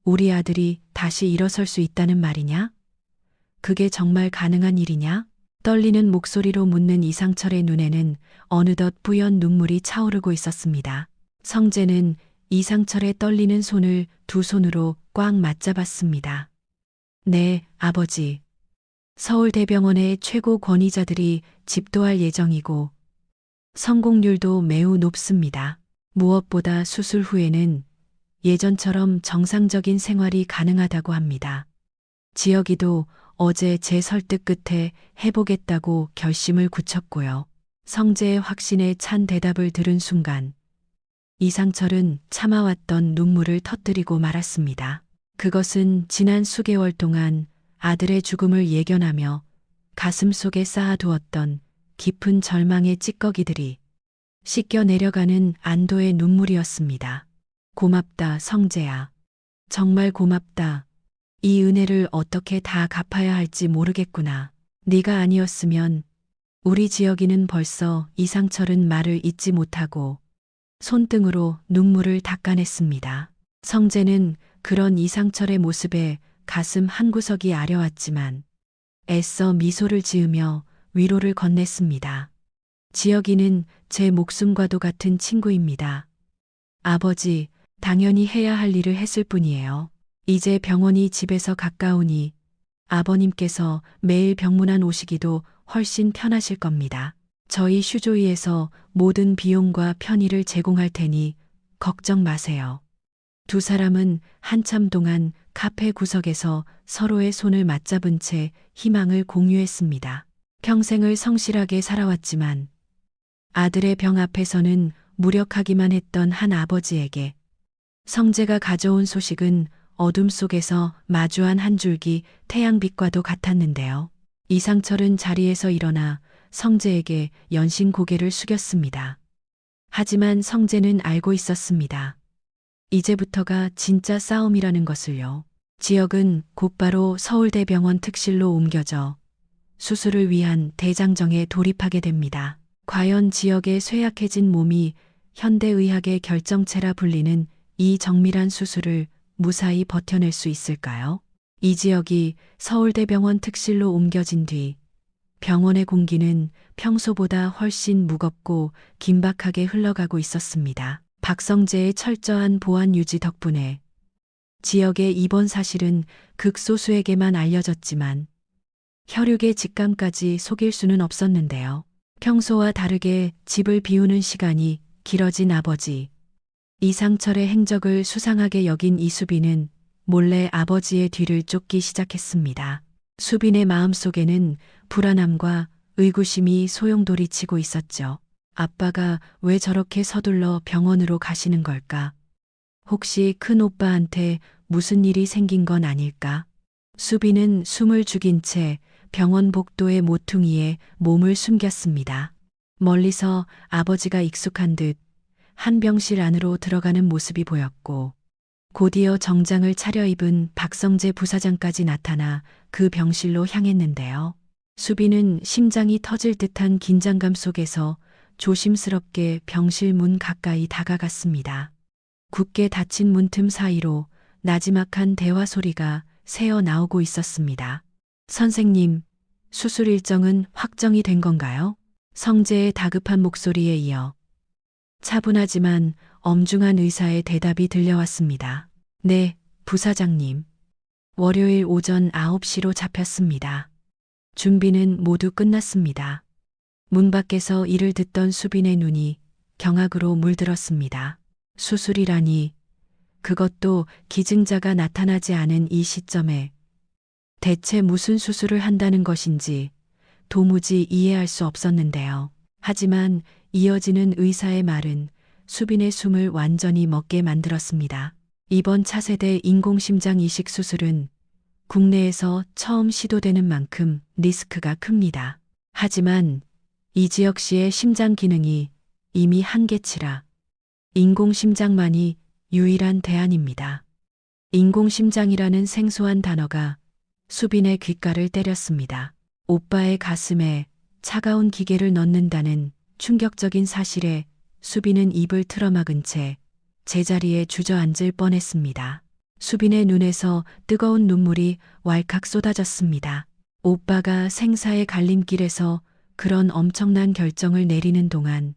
우리 아들이 다시 일어설 수 있다는 말이냐? 그게 정말 가능한 일이냐? 떨리는 목소리로 묻는 이상철의 눈에는 어느덧 뿌연 눈물이 차오르고 있었습니다. 성재는 이상철의 떨리는 손을 두 손으로 꽉 맞잡았습니다. 네, 아버지. 서울대병원의 최고 권위자들이 집도할 예정이고 성공률도 매우 높습니다. 무엇보다 수술 후에는 예전처럼 정상적인 생활이 가능하다고 합니다. 지역이도 어제 제 설득 끝에 해보겠다고 결심을 굳혔고요. 성재의 확신에 찬 대답을 들은 순간 이상철은 참아왔던 눈물을 터뜨리고 말았습니다. 그것은 지난 수개월 동안 아들의 죽음을 예견하며 가슴속에 쌓아두었던 깊은 절망의 찌꺼기들이 씻겨 내려가는 안도의 눈물이었습니다. 고맙다, 성재야. 정말 고맙다. 이 은혜를 어떻게 다 갚아야 할지 모르겠구나. 네가 아니었으면 우리 지역이는 벌써 이상철은 말을 잇지 못하고 손등으로 눈물을 닦아냈습니다. 성재는 그런 이상철의 모습에 가슴 한구석이 아려왔지만 애써 미소를 지으며 위로를 건넸습니다. 지역이는 제 목숨과도 같은 친구입니다. 아버지, 당연히 해야 할 일을 했을 뿐이에요. 이제 병원이 집에서 가까우니 아버님께서 매일 병문안 오시기도 훨씬 편하실 겁니다. 저희 슈조이에서 모든 비용과 편의를 제공할 테니 걱정 마세요. 두 사람은 한참 동안 카페 구석에서 서로의 손을 맞잡은 채 희망을 공유했습니다. 평생을 성실하게 살아왔지만 아들의 병 앞에서는 무력하기만 했던 한 아버지에게 성재가 가져온 소식은 어둠 속에서 마주한 한 줄기 태양빛과도 같았는데요. 이상철은 자리에서 일어나 성재에게 연신 고개를 숙였습니다. 하지만 성재는 알고 있었습니다. 이제부터가 진짜 싸움이라는 것을요. 지역은 곧바로 서울대병원 특실로 옮겨져 수술을 위한 대장정에 돌입하게 됩니다. 과연 지역의 쇠약해진 몸이 현대의학의 결정체라 불리는 이 정밀한 수술을 무사히 버텨낼 수 있을까요? 이 지역이 서울대병원 특실로 옮겨진 뒤 병원의 공기는 평소보다 훨씬 무겁고 긴박하게 흘러가고 있었습니다. 박성재의 철저한 보안 유지 덕분에 지역의 입원 사실은 극소수에게만 알려졌지만 혈육의 직감까지 속일 수는 없었는데요. 평소와 다르게 집을 비우는 시간이 길어진 아버지. 이상철의 행적을 수상하게 여긴 이수빈은 몰래 아버지의 뒤를 쫓기 시작했습니다. 수빈의 마음속에는 불안함과 의구심이 소용돌이치고 있었죠. 아빠가 왜 저렇게 서둘러 병원으로 가시는 걸까? 혹시 큰 오빠한테 무슨 일이 생긴 건 아닐까? 수빈은 숨을 죽인 채 병원 복도의 모퉁이에 몸을 숨겼습니다. 멀리서 아버지가 익숙한 듯 한 병실 안으로 들어가는 모습이 보였고 곧이어 정장을 차려입은 박성재 부사장까지 나타나 그 병실로 향했는데요. 수빈은 심장이 터질 듯한 긴장감 속에서 조심스럽게 병실 문 가까이 다가갔습니다. 굳게 닫힌 문틈 사이로 나지막한 대화 소리가 새어 나오고 있었습니다. 선생님, 수술 일정은 확정이 된 건가요? 성재의 다급한 목소리에 이어 차분하지만 엄중한 의사의 대답이 들려왔습니다. 네, 부사장님. 월요일 오전 9시로 잡혔습니다. 준비는 모두 끝났습니다. 문 밖에서 이를 듣던 수빈의 눈이 경악으로 물들었습니다. 수술이라니, 그것도 기증자가 나타나지 않은 이 시점에 대체 무슨 수술을 한다는 것인지 도무지 이해할 수 없었는데요. 하지만 이어지는 의사의 말은 수빈의 숨을 완전히 멎게 만들었습니다. 이번 차세대 인공심장 이식 수술은 국내에서 처음 시도되는 만큼 리스크가 큽니다. 하지만 이 지역 시의 심장 기능이 이미 한계치라 인공심장만이 유일한 대안입니다. 인공심장이라는 생소한 단어가 수빈의 귓가를 때렸습니다. 오빠의 가슴에 차가운 기계를 넣는다는 충격적인 사실에 수빈은 입을 틀어막은 채 제자리에 주저앉을 뻔했습니다. 수빈의 눈에서 뜨거운 눈물이 왈칵 쏟아졌습니다. 오빠가 생사의 갈림길에서 그런 엄청난 결정을 내리는 동안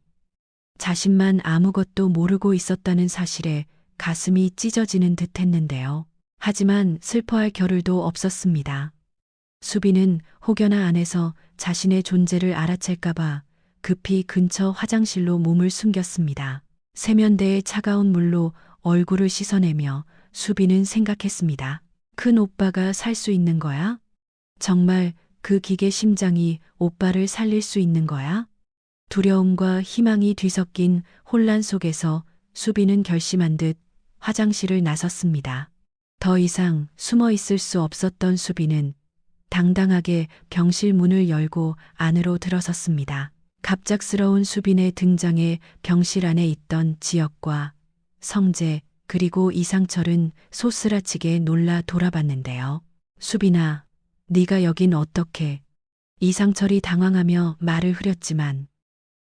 자신만 아무것도 모르고 있었다는 사실에 가슴이 찢어지는 듯 했는데요. 하지만 슬퍼할 겨를도 없었습니다. 수빈은 혹여나 안에서 자신의 존재를 알아챌까봐 급히 근처 화장실로 몸을 숨겼습니다. 세면대의 차가운 물로 얼굴을 씻어내며 수빈은 생각했습니다. 큰 오빠가 살 수 있는 거야? 정말 그 기계 심장이 오빠를 살릴 수 있는 거야? 두려움과 희망이 뒤섞인 혼란 속에서 수빈은 결심한 듯 화장실을 나섰습니다. 더 이상 숨어 있을 수 없었던 수빈은 당당하게 병실 문을 열고 안으로 들어섰습니다. 갑작스러운 수빈의 등장에 병실 안에 있던 지역과 성재 그리고 이상철은 소스라치게 놀라 돌아봤는데요. 수빈아, 네가 여긴 어떻게? 이상철이 당황하며 말을 흐렸지만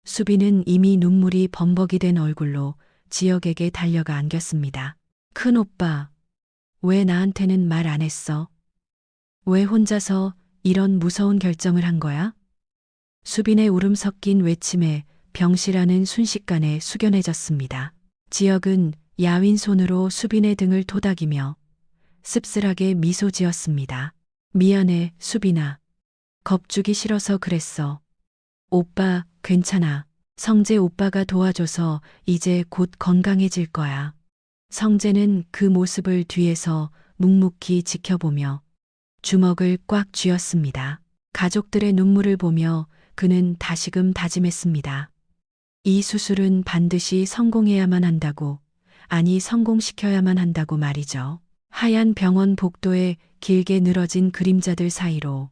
수빈은 이미 눈물이 범벅이 된 얼굴로 지역에게 달려가 안겼습니다. 큰 오빠, 왜 나한테는 말 안 했어? 왜 혼자서 이런 무서운 결정을 한 거야? 수빈의 울음 섞인 외침에 병실 안은 순식간에 숙연해졌습니다. 지역은 야윈 손으로 수빈의 등을 토닥이며 씁쓸하게 미소 지었습니다. 미안해, 수빈아. 겁주기 싫어서 그랬어. 오빠, 괜찮아. 성재 오빠가 도와줘서 이제 곧 건강해질 거야. 성재는 그 모습을 뒤에서 묵묵히 지켜보며 주먹을 꽉 쥐었습니다. 가족들의 눈물을 보며 그는 다시금 다짐했습니다. 이 수술은 반드시 성공해야만 한다고, 아니 성공시켜야만 한다고 말이죠. 하얀 병원 복도에 길게 늘어진 그림자들 사이로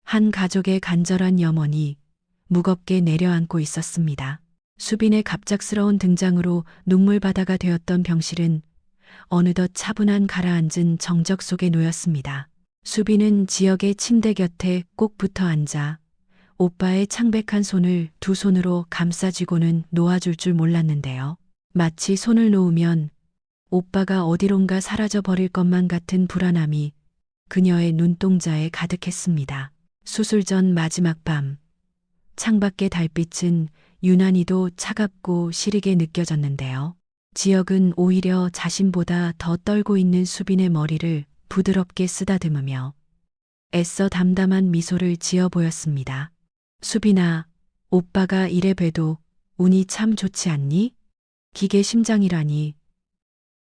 한 가족의 간절한 염원이 무겁게 내려앉고 있었습니다. 수빈의 갑작스러운 등장으로 눈물바다가 되었던 병실은 어느덧 차분한 가라앉은 정적 속에 놓였습니다. 수빈은 지역의 침대 곁에 꼭 붙어 앉아 오빠의 창백한 손을 두 손으로 감싸쥐고는 놓아줄 줄 몰랐는데요. 마치 손을 놓으면 오빠가 어디론가 사라져 버릴 것만 같은 불안함이 그녀의 눈동자에 가득했습니다. 수술 전 마지막 밤, 창밖의 달빛은 유난히도 차갑고 시리게 느껴졌는데요. 지역은 오히려 자신보다 더 떨고 있는 수빈의 머리를 부드럽게 쓰다듬으며 애써 담담한 미소를 지어 보였습니다. 수빈아, 오빠가 이래 봬도 운이 참 좋지 않니? 기계 심장이라니.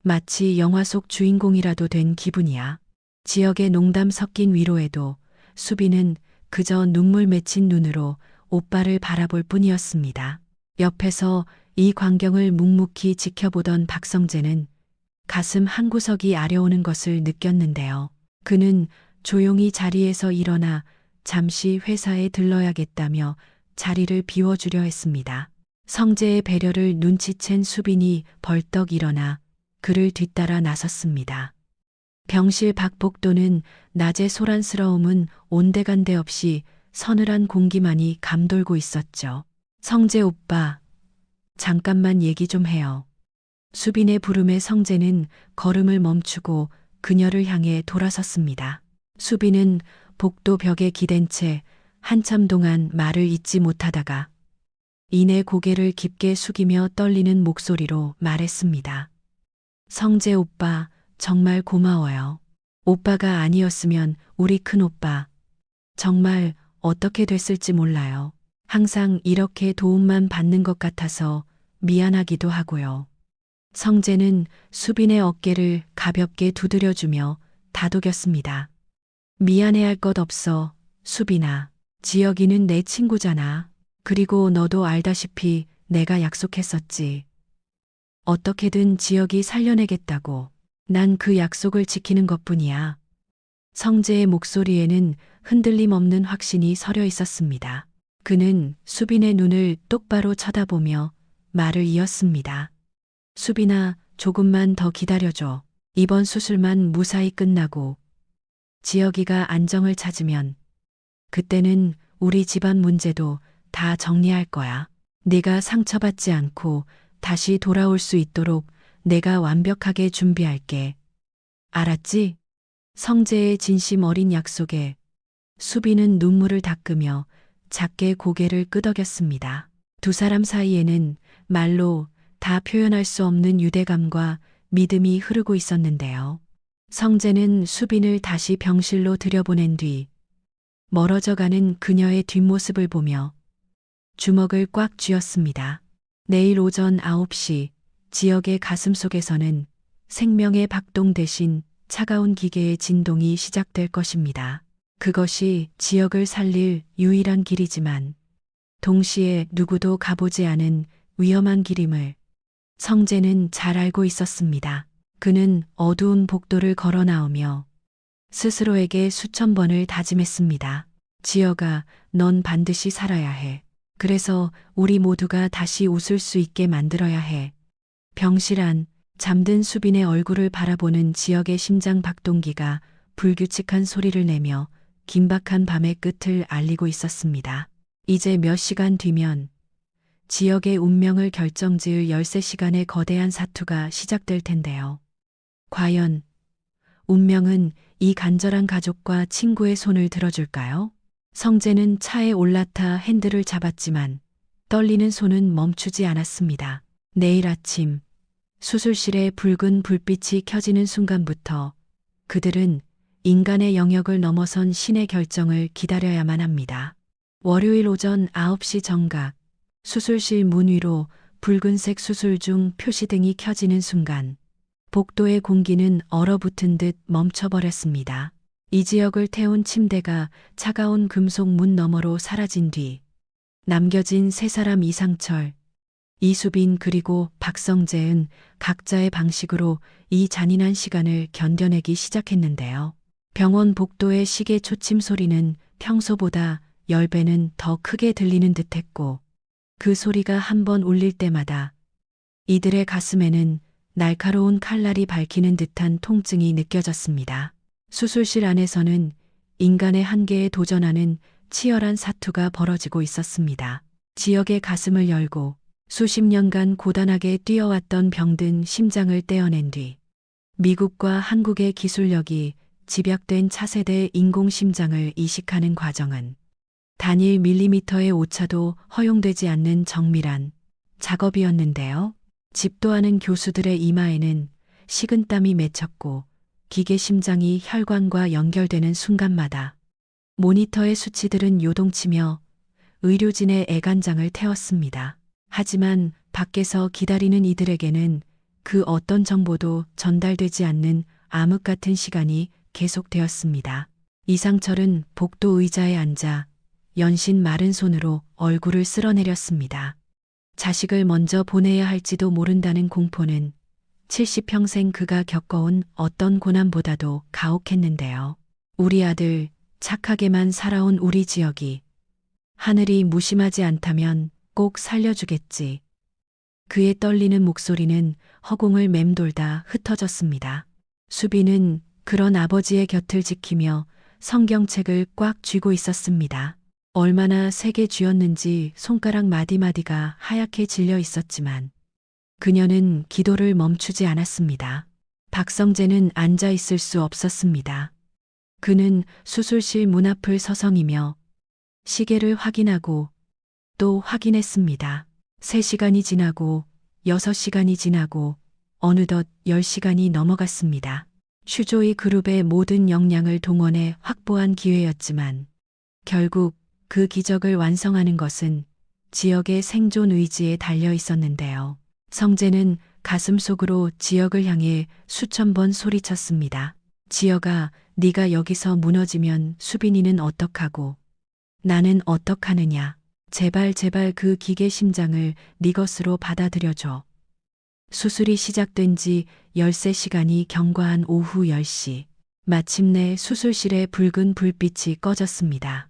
마치 영화 속 주인공이라도 된 기분이야. 지역의 농담 섞인 위로에도 수빈은 그저 눈물 맺힌 눈으로 오빠를 바라볼 뿐이었습니다. 옆에서 이 광경을 묵묵히 지켜보던 박성재는 가슴 한구석이 아려오는 것을 느꼈는데요. 그는 조용히 자리에서 일어나 잠시 회사에 들러야겠다며 자리를 비워주려 했습니다. 성재의 배려를 눈치챈 수빈이 벌떡 일어나 그를 뒤따라 나섰습니다. 병실 밖 복도는 낮의 소란스러움은 온데간데 없이 서늘한 공기만이 감돌고 있었죠. 성재 오빠, 잠깐만 얘기 좀 해요. 수빈의 부름에 성재는 걸음을 멈추고 그녀를 향해 돌아섰습니다. 수빈은 복도 벽에 기댄 채 한참 동안 말을 잇지 못하다가 이내 고개를 깊게 숙이며 떨리는 목소리로 말했습니다. 성재 오빠, 정말 고마워요. 오빠가 아니었으면 우리 큰오빠 정말 어떻게 됐을지 몰라요. 항상 이렇게 도움만 받는 것 같아서 미안하기도 하고요. 성재는 수빈의 어깨를 가볍게 두드려주며 다독였습니다. 미안해할 것 없어, 수빈아. 지혁이는 내 친구잖아. 그리고 너도 알다시피 내가 약속했었지. 어떻게든 지혁이 살려내겠다고. 난 그 약속을 지키는 것뿐이야. 성재의 목소리에는 흔들림 없는 확신이 서려 있었습니다. 그는 수빈의 눈을 똑바로 쳐다보며 말을 이었습니다. 수빈아, 조금만 더 기다려줘. 이번 수술만 무사히 끝나고 지혁이가 안정을 찾으면 그때는 우리 집안 문제도 다 정리할 거야. 네가 상처받지 않고 다시 돌아올 수 있도록 내가 완벽하게 준비할게. 알았지? 성재의 진심 어린 약속에 수빈은 눈물을 닦으며 작게 고개를 끄덕였습니다. 두 사람 사이에는 말로 다 표현할 수 없는 유대감과 믿음이 흐르고 있었는데요. 성재는 수빈을 다시 병실로 들여보낸 뒤 멀어져가는 그녀의 뒷모습을 보며 주먹을 꽉 쥐었습니다. 내일 오전 9시 지역의 가슴속에서는 생명의 박동 대신 차가운 기계의 진동이 시작될 것입니다. 그것이 지역을 살릴 유일한 길이지만 동시에 누구도 가보지 않은 위험한 길임을 성재는 잘 알고 있었습니다. 그는 어두운 복도를 걸어 나오며 스스로에게 수천 번을 다짐했습니다. 지혁아, 넌 반드시 살아야 해. 그래서 우리 모두가 다시 웃을 수 있게 만들어야 해. 병실 안 잠든 수빈의 얼굴을 바라보는 지역의 심장 박동기가 불규칙한 소리를 내며 긴박한 밤의 끝을 알리고 있었습니다. 이제 몇 시간 뒤면 지역의 운명을 결정지을 13시간의 거대한 사투가 시작될 텐데요. 과연 운명은 이 간절한 가족과 친구의 손을 들어줄까요? 성재는 차에 올라타 핸들을 잡았지만 떨리는 손은 멈추지 않았습니다. 내일 아침 수술실에 붉은 불빛이 켜지는 순간부터 그들은 인간의 영역을 넘어선 신의 결정을 기다려야만 합니다. 월요일 오전 9시 정각 수술실 문 위로 붉은색 수술 중 표시등이 켜지는 순간 복도의 공기는 얼어붙은 듯 멈춰버렸습니다. 이지혁을 태운 침대가 차가운 금속 문 너머로 사라진 뒤 남겨진 세 사람 이상철, 이수빈 그리고 박성재은 각자의 방식으로 이 잔인한 시간을 견뎌내기 시작했는데요. 병원 복도의 시계 초침 소리는 평소보다 10배는 더 크게 들리는 듯했고 그 소리가 한 번 울릴 때마다 이들의 가슴에는 날카로운 칼날이 밝히는 듯한 통증이 느껴졌습니다. 수술실 안에서는 인간의 한계에 도전하는 치열한 사투가 벌어지고 있었습니다. 지역의 가슴을 열고 수십 년간 고단하게 뛰어왔던 병든 심장을 떼어낸 뒤 미국과 한국의 기술력이 집약된 차세대 인공심장을 이식하는 과정은 단일 밀리미터의 오차도 허용되지 않는 정밀한 작업이었는데요. 집도하는 교수들의 이마에는 식은땀이 맺혔고 기계 심장이 혈관과 연결되는 순간마다 모니터의 수치들은 요동치며 의료진의 애간장을 태웠습니다. 하지만 밖에서 기다리는 이들에게는 그 어떤 정보도 전달되지 않는 암흑 같은 시간이 계속되었습니다. 이상철은 복도 의자에 앉아 연신 마른 손으로 얼굴을 쓸어내렸습니다. 자식을 먼저 보내야 할지도 모른다는 공포는 70평생 그가 겪어온 어떤 고난보다도 가혹했는데요. 우리 아들, 착하게만 살아온 우리 지역이 하늘이 무심하지 않다면 꼭 살려주겠지. 그의 떨리는 목소리는 허공을 맴돌다 흩어졌습니다. 수빈은 그런 아버지의 곁을 지키며 성경책을 꽉 쥐고 있었습니다. 얼마나 세게 쥐었는지 손가락 마디마디가 하얗게 질려 있었지만 그녀는 기도를 멈추지 않았습니다. 박성재는 앉아 있을 수 없었습니다. 그는 수술실 문 앞을 서성이며 시계를 확인하고 또 확인했습니다. 3시간이 지나고 6시간이 지나고 어느덧 10시간이 넘어갔습니다. 슈조이 그룹의 모든 역량을 동원해 확보한 기회였지만 결국 그 기적을 완성하는 것은 지역의 생존 의지에 달려 있었는데요. 성재는 가슴속으로 지역을 향해 수천 번 소리쳤습니다. 지역아, 네가 여기서 무너지면 수빈이는 어떡하고 나는 어떡하느냐. 제발 제발 그 기계 심장을 네 것으로 받아들여줘. 수술이 시작된 지 13시간이 경과한 오후 10시. 마침내 수술실의 붉은 불빛이 꺼졌습니다.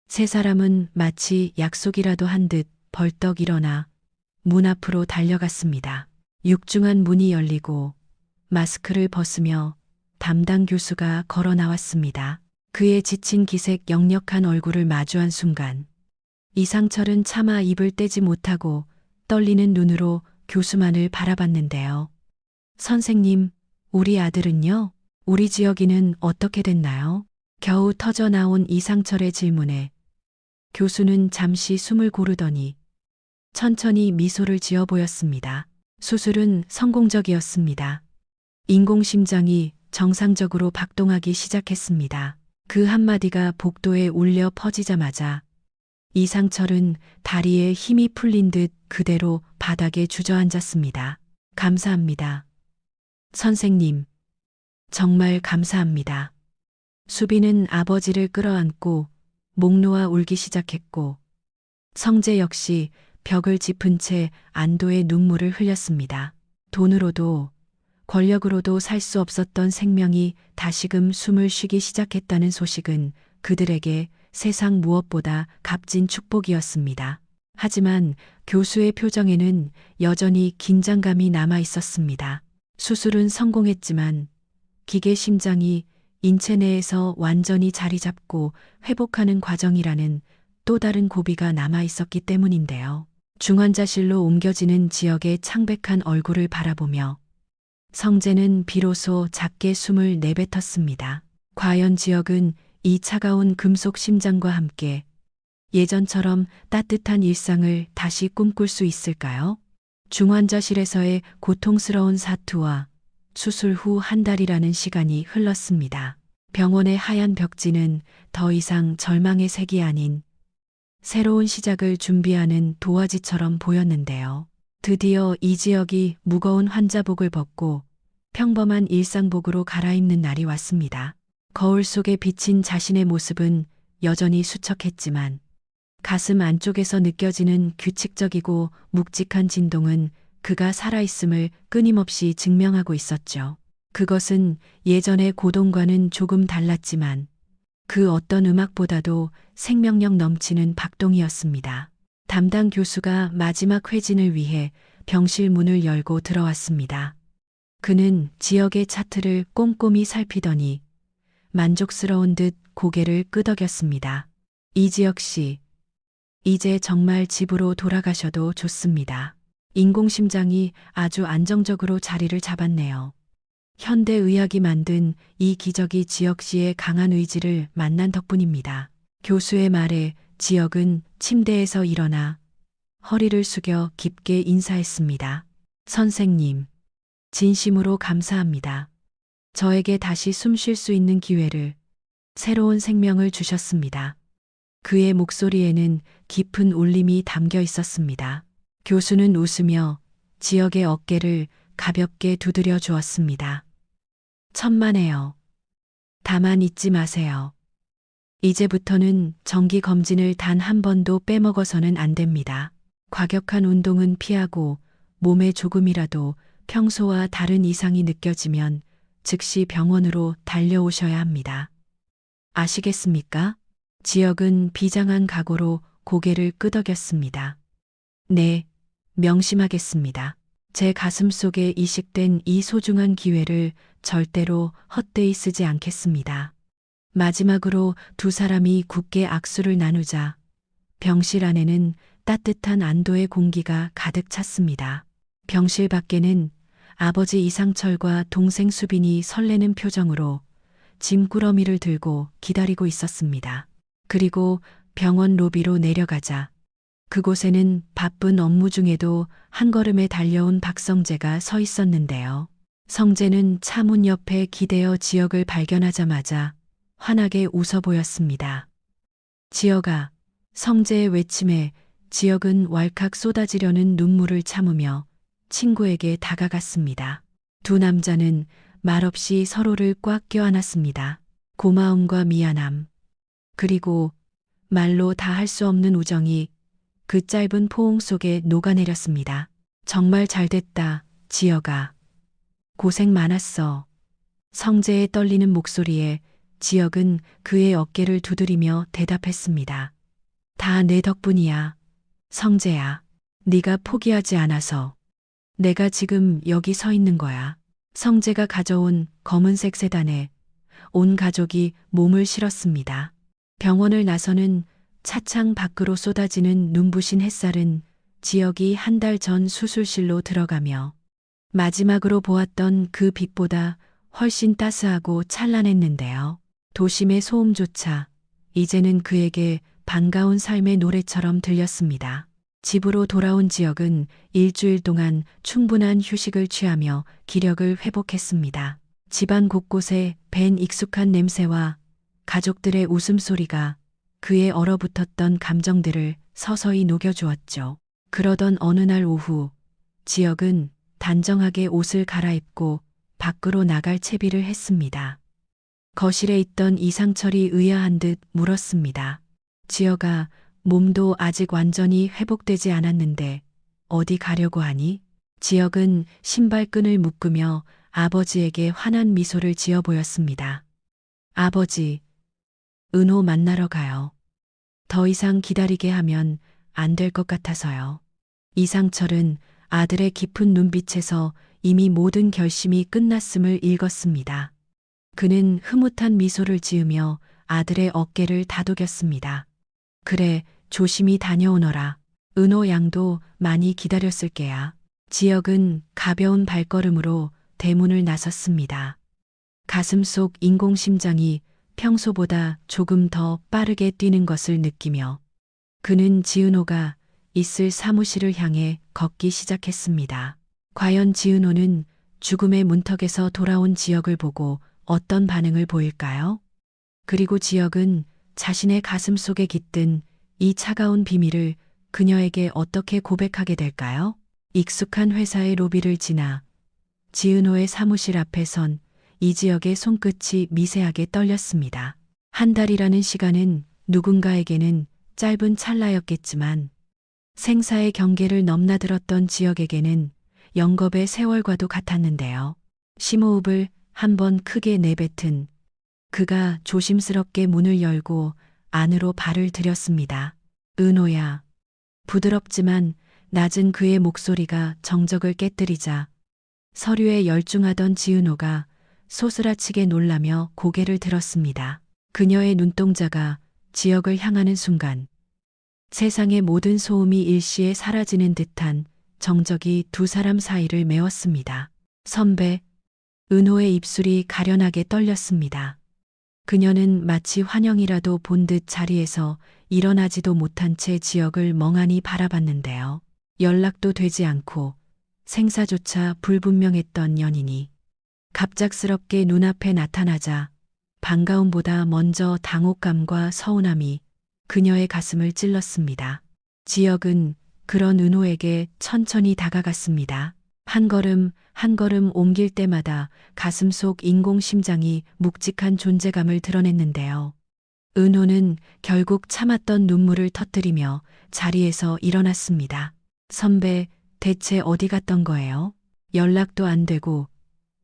세 사람은 마치 약속이라도 한 듯 벌떡 일어나 문 앞으로 달려갔습니다. 육중한 문이 열리고 마스크를 벗으며 담당 교수가 걸어 나왔습니다. 그의 지친 기색 역력한 얼굴을 마주한 순간 이상철은 차마 입을 떼지 못하고 떨리는 눈으로 교수만을 바라봤는데요. 선생님, 우리 아들은요? 우리 지역이는 어떻게 됐나요? 겨우 터져 나온 이상철의 질문에 교수는 잠시 숨을 고르더니 천천히 미소를 지어 보였습니다. 수술은 성공적이었습니다. 인공심장이 정상적으로 박동하기 시작했습니다. 그 한마디가 복도에 울려 퍼지자마자 이상철은 다리에 힘이 풀린 듯 그대로 바닥에 주저앉았습니다. 감사합니다. 선생님, 정말 감사합니다. 수빈은 아버지를 끌어안고 목 놓아 울기 시작했고 성재 역시 벽을 짚은 채 안도의 눈물을 흘렸습니다. 돈으로도 권력으로도 살 수 없었던 생명이 다시금 숨을 쉬기 시작했다는 소식은 그들에게 세상 무엇보다 값진 축복이었습니다. 하지만 교수의 표정에는 여전히 긴장감이 남아 있었습니다. 수술은 성공했지만 기계 심장이 인체 내에서 완전히 자리 잡고 회복하는 과정이라는 또 다른 고비가 남아 있었기 때문인데요. 중환자실로 옮겨지는 지역의 창백한 얼굴을 바라보며 성재는 비로소 작게 숨을 내뱉었습니다. 과연 지역은 이 차가운 금속 심장과 함께 예전처럼 따뜻한 일상을 다시 꿈꿀 수 있을까요? 중환자실에서의 고통스러운 사투와 수술 후 한 달이라는 시간이 흘렀습니다. 병원의 하얀 벽지는 더 이상 절망의 색이 아닌 새로운 시작을 준비하는 도화지처럼 보였는데요. 드디어 이 지역이 무거운 환자복을 벗고 평범한 일상복으로 갈아입는 날이 왔습니다. 거울 속에 비친 자신의 모습은 여전히 수척했지만 가슴 안쪽에서 느껴지는 규칙적이고 묵직한 진동은 그가 살아있음을 끊임없이 증명하고 있었죠. 그것은 예전의 고동과는 조금 달랐지만 그 어떤 음악보다도 생명력 넘치는 박동이었습니다. 담당 교수가 마지막 회진을 위해 병실 문을 열고 들어왔습니다. 그는 지역의 차트를 꼼꼼히 살피더니 만족스러운 듯 고개를 끄덕였습니다. 이지혁 씨, 이제 정말 집으로 돌아가셔도 좋습니다. 인공심장이 아주 안정적으로 자리를 잡았네요. 현대의학이 만든 이 기적이 지혁 씨의 강한 의지를 만난 덕분입니다. 교수의 말에 지혁은 침대에서 일어나 허리를 숙여 깊게 인사했습니다. 선생님, 진심으로 감사합니다. 저에게 다시 숨 쉴 수 있는 기회를, 새로운 생명을 주셨습니다. 그의 목소리에는 깊은 울림이 담겨 있었습니다. 교수는 웃으며 지혁의 어깨를 가볍게 두드려 주었습니다. 천만에요. 다만 잊지 마세요. 이제부터는 정기 검진을 단 한 번도 빼먹어서는 안 됩니다. 과격한 운동은 피하고 몸에 조금이라도 평소와 다른 이상이 느껴지면 즉시 병원으로 달려오셔야 합니다. 아시겠습니까? 지혁은 비장한 각오로 고개를 끄덕였습니다. 네, 명심하겠습니다. 제 가슴 속에 이식된 이 소중한 기회를 절대로 헛되이 쓰지 않겠습니다. 마지막으로 두 사람이 굳게 악수를 나누자 병실 안에는 따뜻한 안도의 공기가 가득 찼습니다. 병실 밖에는 아버지 이상철과 동생 수빈이 설레는 표정으로 짐꾸러미를 들고 기다리고 있었습니다. 그리고 병원 로비로 내려가자 그곳에는 바쁜 업무 중에도 한 걸음에 달려온 박성재가 서 있었는데요. 성재는 차 문 옆에 기대어 지혁을 발견하자마자 환하게 웃어 보였습니다. 지혁아, 성재의 외침에 지혁은 왈칵 쏟아지려는 눈물을 참으며 친구에게 다가갔습니다. 두 남자는 말없이 서로를 꽉 껴안았습니다. 고마움과 미안함, 그리고 말로 다 할 수 없는 우정이 그 짧은 포옹 속에 녹아내렸습니다. 정말 잘됐다, 지혁아. 고생 많았어. 성재의 떨리는 목소리에 지혁은 그의 어깨를 두드리며 대답했습니다. 다 내 덕분이야. 성재야, 네가 포기하지 않아서 내가 지금 여기 서 있는 거야. 성재가 가져온 검은색 세단에 온 가족이 몸을 실었습니다. 병원을 나서는 차창 밖으로 쏟아지는 눈부신 햇살은 지혁이 한 달 전 수술실로 들어가며 마지막으로 보았던 그 빛보다 훨씬 따스하고 찬란했는데요. 도심의 소음조차 이제는 그에게 반가운 삶의 노래처럼 들렸습니다. 집으로 돌아온 지혁은 일주일 동안 충분한 휴식을 취하며 기력을 회복했습니다. 집안 곳곳에 밴 익숙한 냄새와 가족들의 웃음소리가 그의 얼어붙었던 감정들을 서서히 녹여주었죠. 그러던 어느 날 오후, 지혁은 단정하게 옷을 갈아입고 밖으로 나갈 채비를 했습니다. 거실에 있던 이상철이 의아한 듯 물었습니다. 지혁아, 몸도 아직 완전히 회복되지 않았는데 어디 가려고 하니? 지혁은 신발끈을 묶으며 아버지에게 환한 미소를 지어 보였습니다. 아버지, 은호 만나러 가요. 더 이상 기다리게 하면 안 될 것 같아서요. 이상철은 아들의 깊은 눈빛에서 이미 모든 결심이 끝났음을 읽었습니다. 그는 흐뭇한 미소를 지으며 아들의 어깨를 다독였습니다. 그래, 조심히 다녀오너라. 은호 양도 많이 기다렸을 게야. 지혁은 가벼운 발걸음으로 대문을 나섰습니다. 가슴 속 인공심장이 평소보다 조금 더 빠르게 뛰는 것을 느끼며 그는 지은호가 있을 사무실을 향해 걷기 시작했습니다. 과연 지은호는 죽음의 문턱에서 돌아온 지혁을 보고 어떤 반응을 보일까요? 그리고 지혁은 자신의 가슴 속에 깃든 이 차가운 비밀을 그녀에게 어떻게 고백하게 될까요? 익숙한 회사의 로비를 지나 지은호의 사무실 앞에 선 이지혁의 손끝이 미세하게 떨렸습니다. 한 달이라는 시간은 누군가에게는 짧은 찰나였겠지만 생사의 경계를 넘나들었던 지혁에게는 영겁의 세월과도 같았는데요. 심호흡을 한번 크게 내뱉은 그가 조심스럽게 문을 열고 안으로 발을 들였습니다. 은호야. 부드럽지만 낮은 그의 목소리가 정적을 깨뜨리자 서류에 열중하던 지은호가 소스라치게 놀라며 고개를 들었습니다. 그녀의 눈동자가 지역을 향하는 순간 세상의 모든 소음이 일시에 사라지는 듯한 정적이 두 사람 사이를 메웠습니다. 선배, 은호의 입술이 가련하게 떨렸습니다. 그녀는 마치 환영이라도 본 듯 자리에서 일어나지도 못한 채 지역을 멍하니 바라봤는데요. 연락도 되지 않고 생사조차 불분명했던 연인이 갑작스럽게 눈앞에 나타나자 반가움보다 먼저 당혹감과 서운함이 그녀의 가슴을 찔렀습니다. 지역은 그런 은호에게 천천히 다가갔습니다. 한 걸음 한 걸음 옮길 때마다 가슴 속 인공심장이 묵직한 존재감을 드러냈는데요. 은호는 결국 참았던 눈물을 터뜨리며 자리에서 일어났습니다. 선배, 대체 어디 갔던 거예요? 연락도 안 되고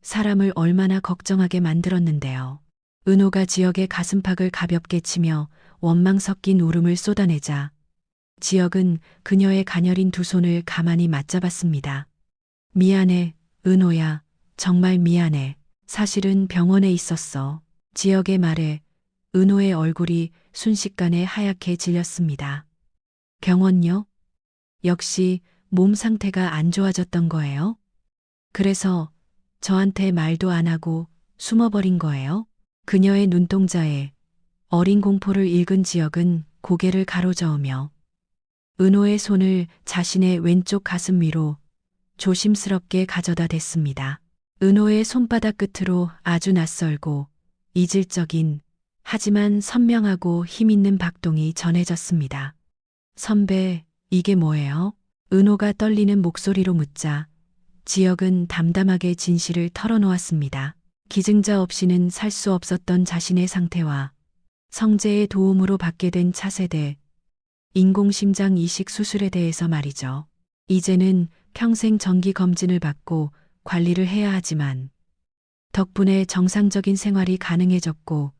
사람을 얼마나 걱정하게 만들었는데요. 은호가 지역의 가슴팍을 가볍게 치며 원망 섞인 울음을 쏟아내자 지역은 그녀의 가녀린 두 손을 가만히 맞잡았습니다. 미안해, 은호야. 정말 미안해. 사실은 병원에 있었어. 지역의 말에 은호의 얼굴이 순식간에 하얗게 질렸습니다. 병원요? 역시 몸 상태가 안 좋아졌던 거예요? 그래서 저한테 말도 안 하고 숨어버린 거예요? 그녀의 눈동자에 어린 공포를 읽은 지역은 고개를 가로저으며 은호의 손을 자신의 왼쪽 가슴 위로 조심스럽게 가져다 댔습니다. 은호의 손바닥 끝으로 아주 낯설고 이질적인 하지만 선명하고 힘있는 박동이 전해졌습니다. 선배, 이게 뭐예요? 은호가 떨리는 목소리로 묻자 지역은 담담하게 진실을 털어놓았습니다. 기증자 없이는 살 수 없었던 자신의 상태와 성재의 도움으로 받게 된 차세대 인공심장 이식 수술에 대해서 말이죠. 이제는 평생 정기 검진을 받고 관리를 해야 하지만 덕분에 정상적인 생활이 가능해졌고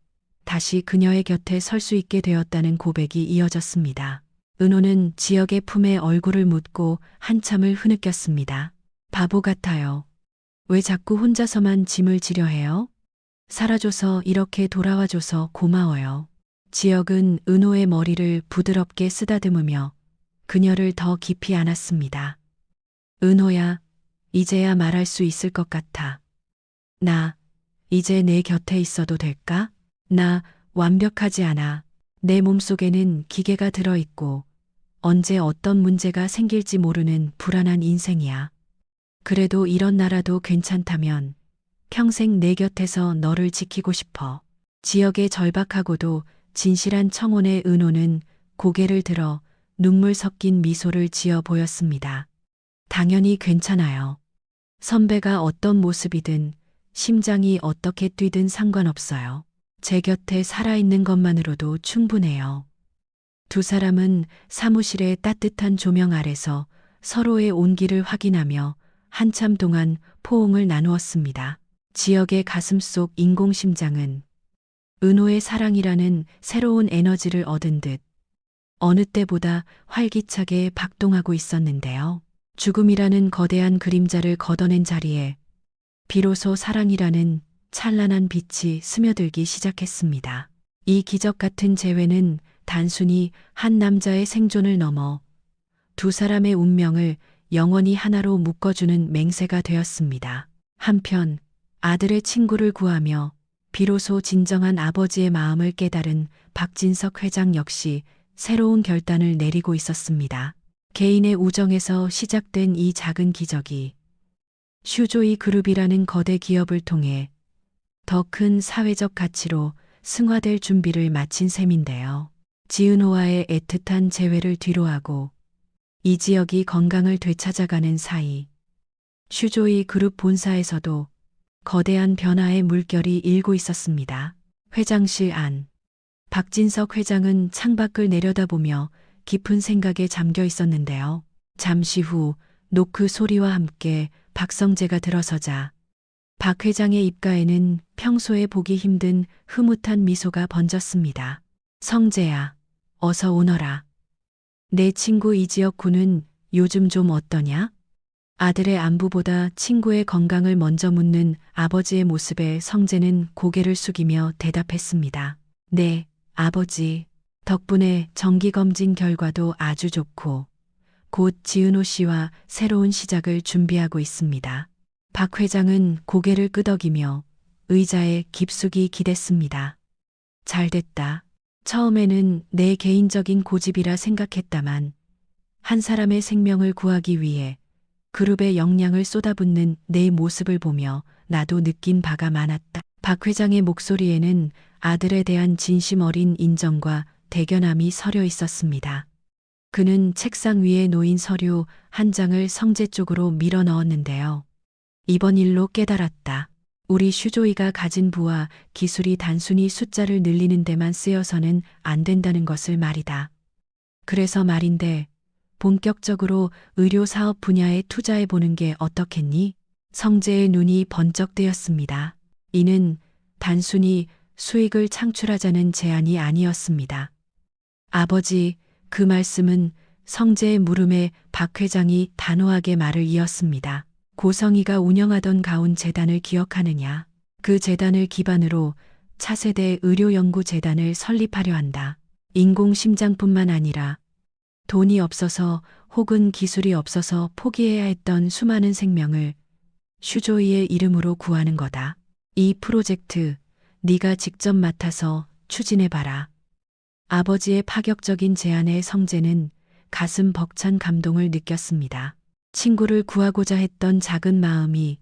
다시 그녀의 곁에 설 수 있게 되었다는 고백이 이어졌습니다. 은호는 지역의 품에 얼굴을 묻고 한참을 흐느꼈습니다. 바보 같아요. 왜 자꾸 혼자서만 짐을 지려 해요? 살아줘서 이렇게 돌아와줘서 고마워요. 지역은 은호의 머리를 부드럽게 쓰다듬으며 그녀를 더 깊이 안았습니다. 은호야, 이제야 말할 수 있을 것 같아. 나, 이제 내 곁에 있어도 될까? 나 완벽하지 않아. 내 몸속에는 기계가 들어있고 언제 어떤 문제가 생길지 모르는 불안한 인생이야. 그래도 이런 나라도 괜찮다면 평생 내 곁에서 너를 지키고 싶어. 지역의 절박하고도 진실한 청혼의 은호는 고개를 들어 눈물 섞인 미소를 지어 보였습니다. 당연히 괜찮아요. 선배가 어떤 모습이든 심장이 어떻게 뛰든 상관없어요. 제 곁에 살아있는 것만으로도 충분해요. 두 사람은 사무실의 따뜻한 조명 아래서 서로의 온기를 확인하며 한참 동안 포옹을 나누었습니다. 지역의 가슴 속 인공심장은 은호의 사랑이라는 새로운 에너지를 얻은 듯 어느 때보다 활기차게 박동하고 있었는데요. 죽음이라는 거대한 그림자를 걷어낸 자리에 비로소 사랑이라는 찬란한 빛이 스며들기 시작했습니다. 이 기적 같은 재회는 단순히 한 남자의 생존을 넘어 두 사람의 운명을 영원히 하나로 묶어주는 맹세가 되었습니다. 한편 아들의 친구를 구하며 비로소 진정한 아버지의 마음을 깨달은 박진석 회장 역시 새로운 결단을 내리고 있었습니다. 개인의 우정에서 시작된 이 작은 기적이 슈조이 그룹이라는 거대 기업을 통해 더 큰 사회적 가치로 승화될 준비를 마친 셈인데요. 지은호와의 애틋한 재회를 뒤로하고 이 지역이 건강을 되찾아가는 사이 슈조이 그룹 본사에서도 거대한 변화의 물결이 일고 있었습니다. 회장실 안 박진석 회장은 창밖을 내려다보며 깊은 생각에 잠겨 있었는데요. 잠시 후 노크 소리와 함께 박성재가 들어서자 박 회장의 입가에는 평소에 보기 힘든 흐뭇한 미소가 번졌습니다. 성재야, 어서 오너라. 내 친구 이지혁 군은 요즘 좀 어떠냐? 아들의 안부보다 친구의 건강을 먼저 묻는 아버지의 모습에 성재는 고개를 숙이며 대답했습니다. 네, 아버지. 덕분에 정기검진 결과도 아주 좋고 곧 지은호 씨와 새로운 시작을 준비하고 있습니다. 박 회장은 고개를 끄덕이며 의자에 깊숙이 기댔습니다. 잘됐다. 처음에는 내 개인적인 고집이라 생각했다만 한 사람의 생명을 구하기 위해 그룹의 역량을 쏟아붓는 내 모습을 보며 나도 느낀 바가 많았다. 박 회장의 목소리에는 아들에 대한 진심 어린 인정과 대견함이 서려 있었습니다. 그는 책상 위에 놓인 서류 한 장을 성재 쪽으로 밀어 넣었는데요. 이번 일로 깨달았다. 우리 슈조이가 가진 부와 기술이 단순히 숫자를 늘리는 데만 쓰여서는 안 된다는 것을 말이다. 그래서 말인데 본격적으로 의료 사업 분야에 투자해 보는 게 어떻겠니? 성재의 눈이 번쩍 뜨였습니다. 이는 단순히 수익을 창출하자는 제안이 아니었습니다. 아버지, 그 말씀은 성재의 물음에 박 회장이 단호하게 말을 이었습니다. 고성이가 운영하던 가훈재단을 기억하느냐? 그 재단을 기반으로 차세대 의료연구재단을 설립하려 한다. 인공심장뿐만 아니라 돈이 없어서 혹은 기술이 없어서 포기해야 했던 수많은 생명을 슈조이의 이름으로 구하는 거다. 이 프로젝트 네가 직접 맡아서 추진해봐라. 아버지의 파격적인 제안에 성재는 가슴 벅찬 감동을 느꼈습니다. 친구를 구하고자 했던 작은 마음이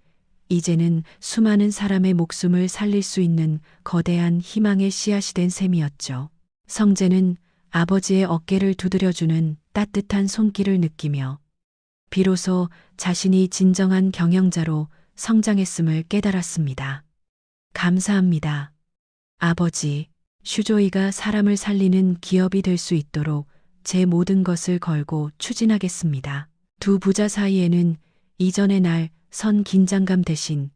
이제는 수많은 사람의 목숨을 살릴 수 있는 거대한 희망의 씨앗이 된 셈이었죠. 성재는 아버지의 어깨를 두드려주는 따뜻한 손길을 느끼며 비로소 자신이 진정한 경영자로 성장했음을 깨달았습니다. 감사합니다. 아버지, 슈조이가 사람을 살리는 기업이 될 수 있도록 제 모든 것을 걸고 추진하겠습니다. 두 부자 사이에는 이전의 날 선 긴장감 대신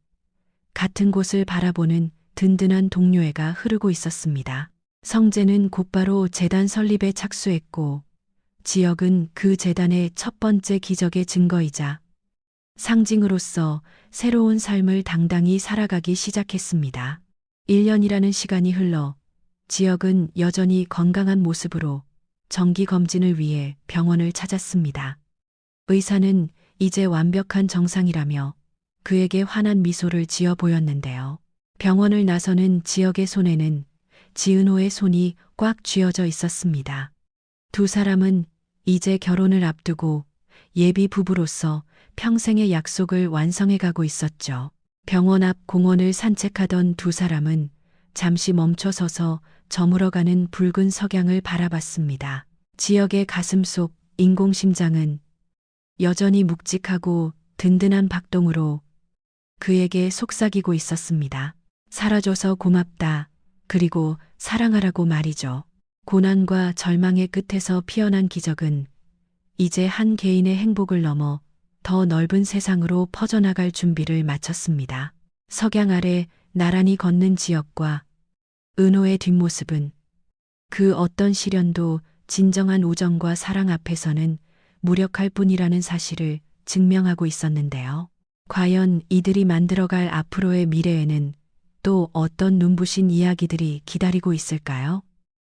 같은 곳을 바라보는 든든한 동료애가 흐르고 있었습니다. 성재는 곧바로 재단 설립에 착수했고 지역은 그 재단의 첫 번째 기적의 증거이자 상징으로서 새로운 삶을 당당히 살아가기 시작했습니다. 1년이라는 시간이 흘러 지역은 여전히 건강한 모습으로 정기 검진을 위해 병원을 찾았습니다. 의사는 이제 완벽한 정상이라며 그에게 환한 미소를 지어 보였는데요. 병원을 나서는 지역의 손에는 지은호의 손이 꽉 쥐어져 있었습니다. 두 사람은 이제 결혼을 앞두고 예비 부부로서 평생의 약속을 완성해 가고 있었죠. 병원 앞 공원을 산책하던 두 사람은 잠시 멈춰서서 저물어가는 붉은 석양을 바라봤습니다. 지역의 가슴속 인공심장은 여전히 묵직하고 든든한 박동으로 그에게 속삭이고 있었습니다. 살아줘서 고맙다. 그리고 사랑하라고 말이죠. 고난과 절망의 끝에서 피어난 기적은 이제 한 개인의 행복을 넘어 더 넓은 세상으로 퍼져나갈 준비를 마쳤습니다. 석양 아래 나란히 걷는 지역과 은호의 뒷모습은 그 어떤 시련도 진정한 우정과 사랑 앞에서는 무력할 뿐이라는 사실을 증명하고 있었는데요. 과연 이들이 만들어갈 앞으로의 미래에는 또 어떤 눈부신 이야기들이 기다리고 있을까요?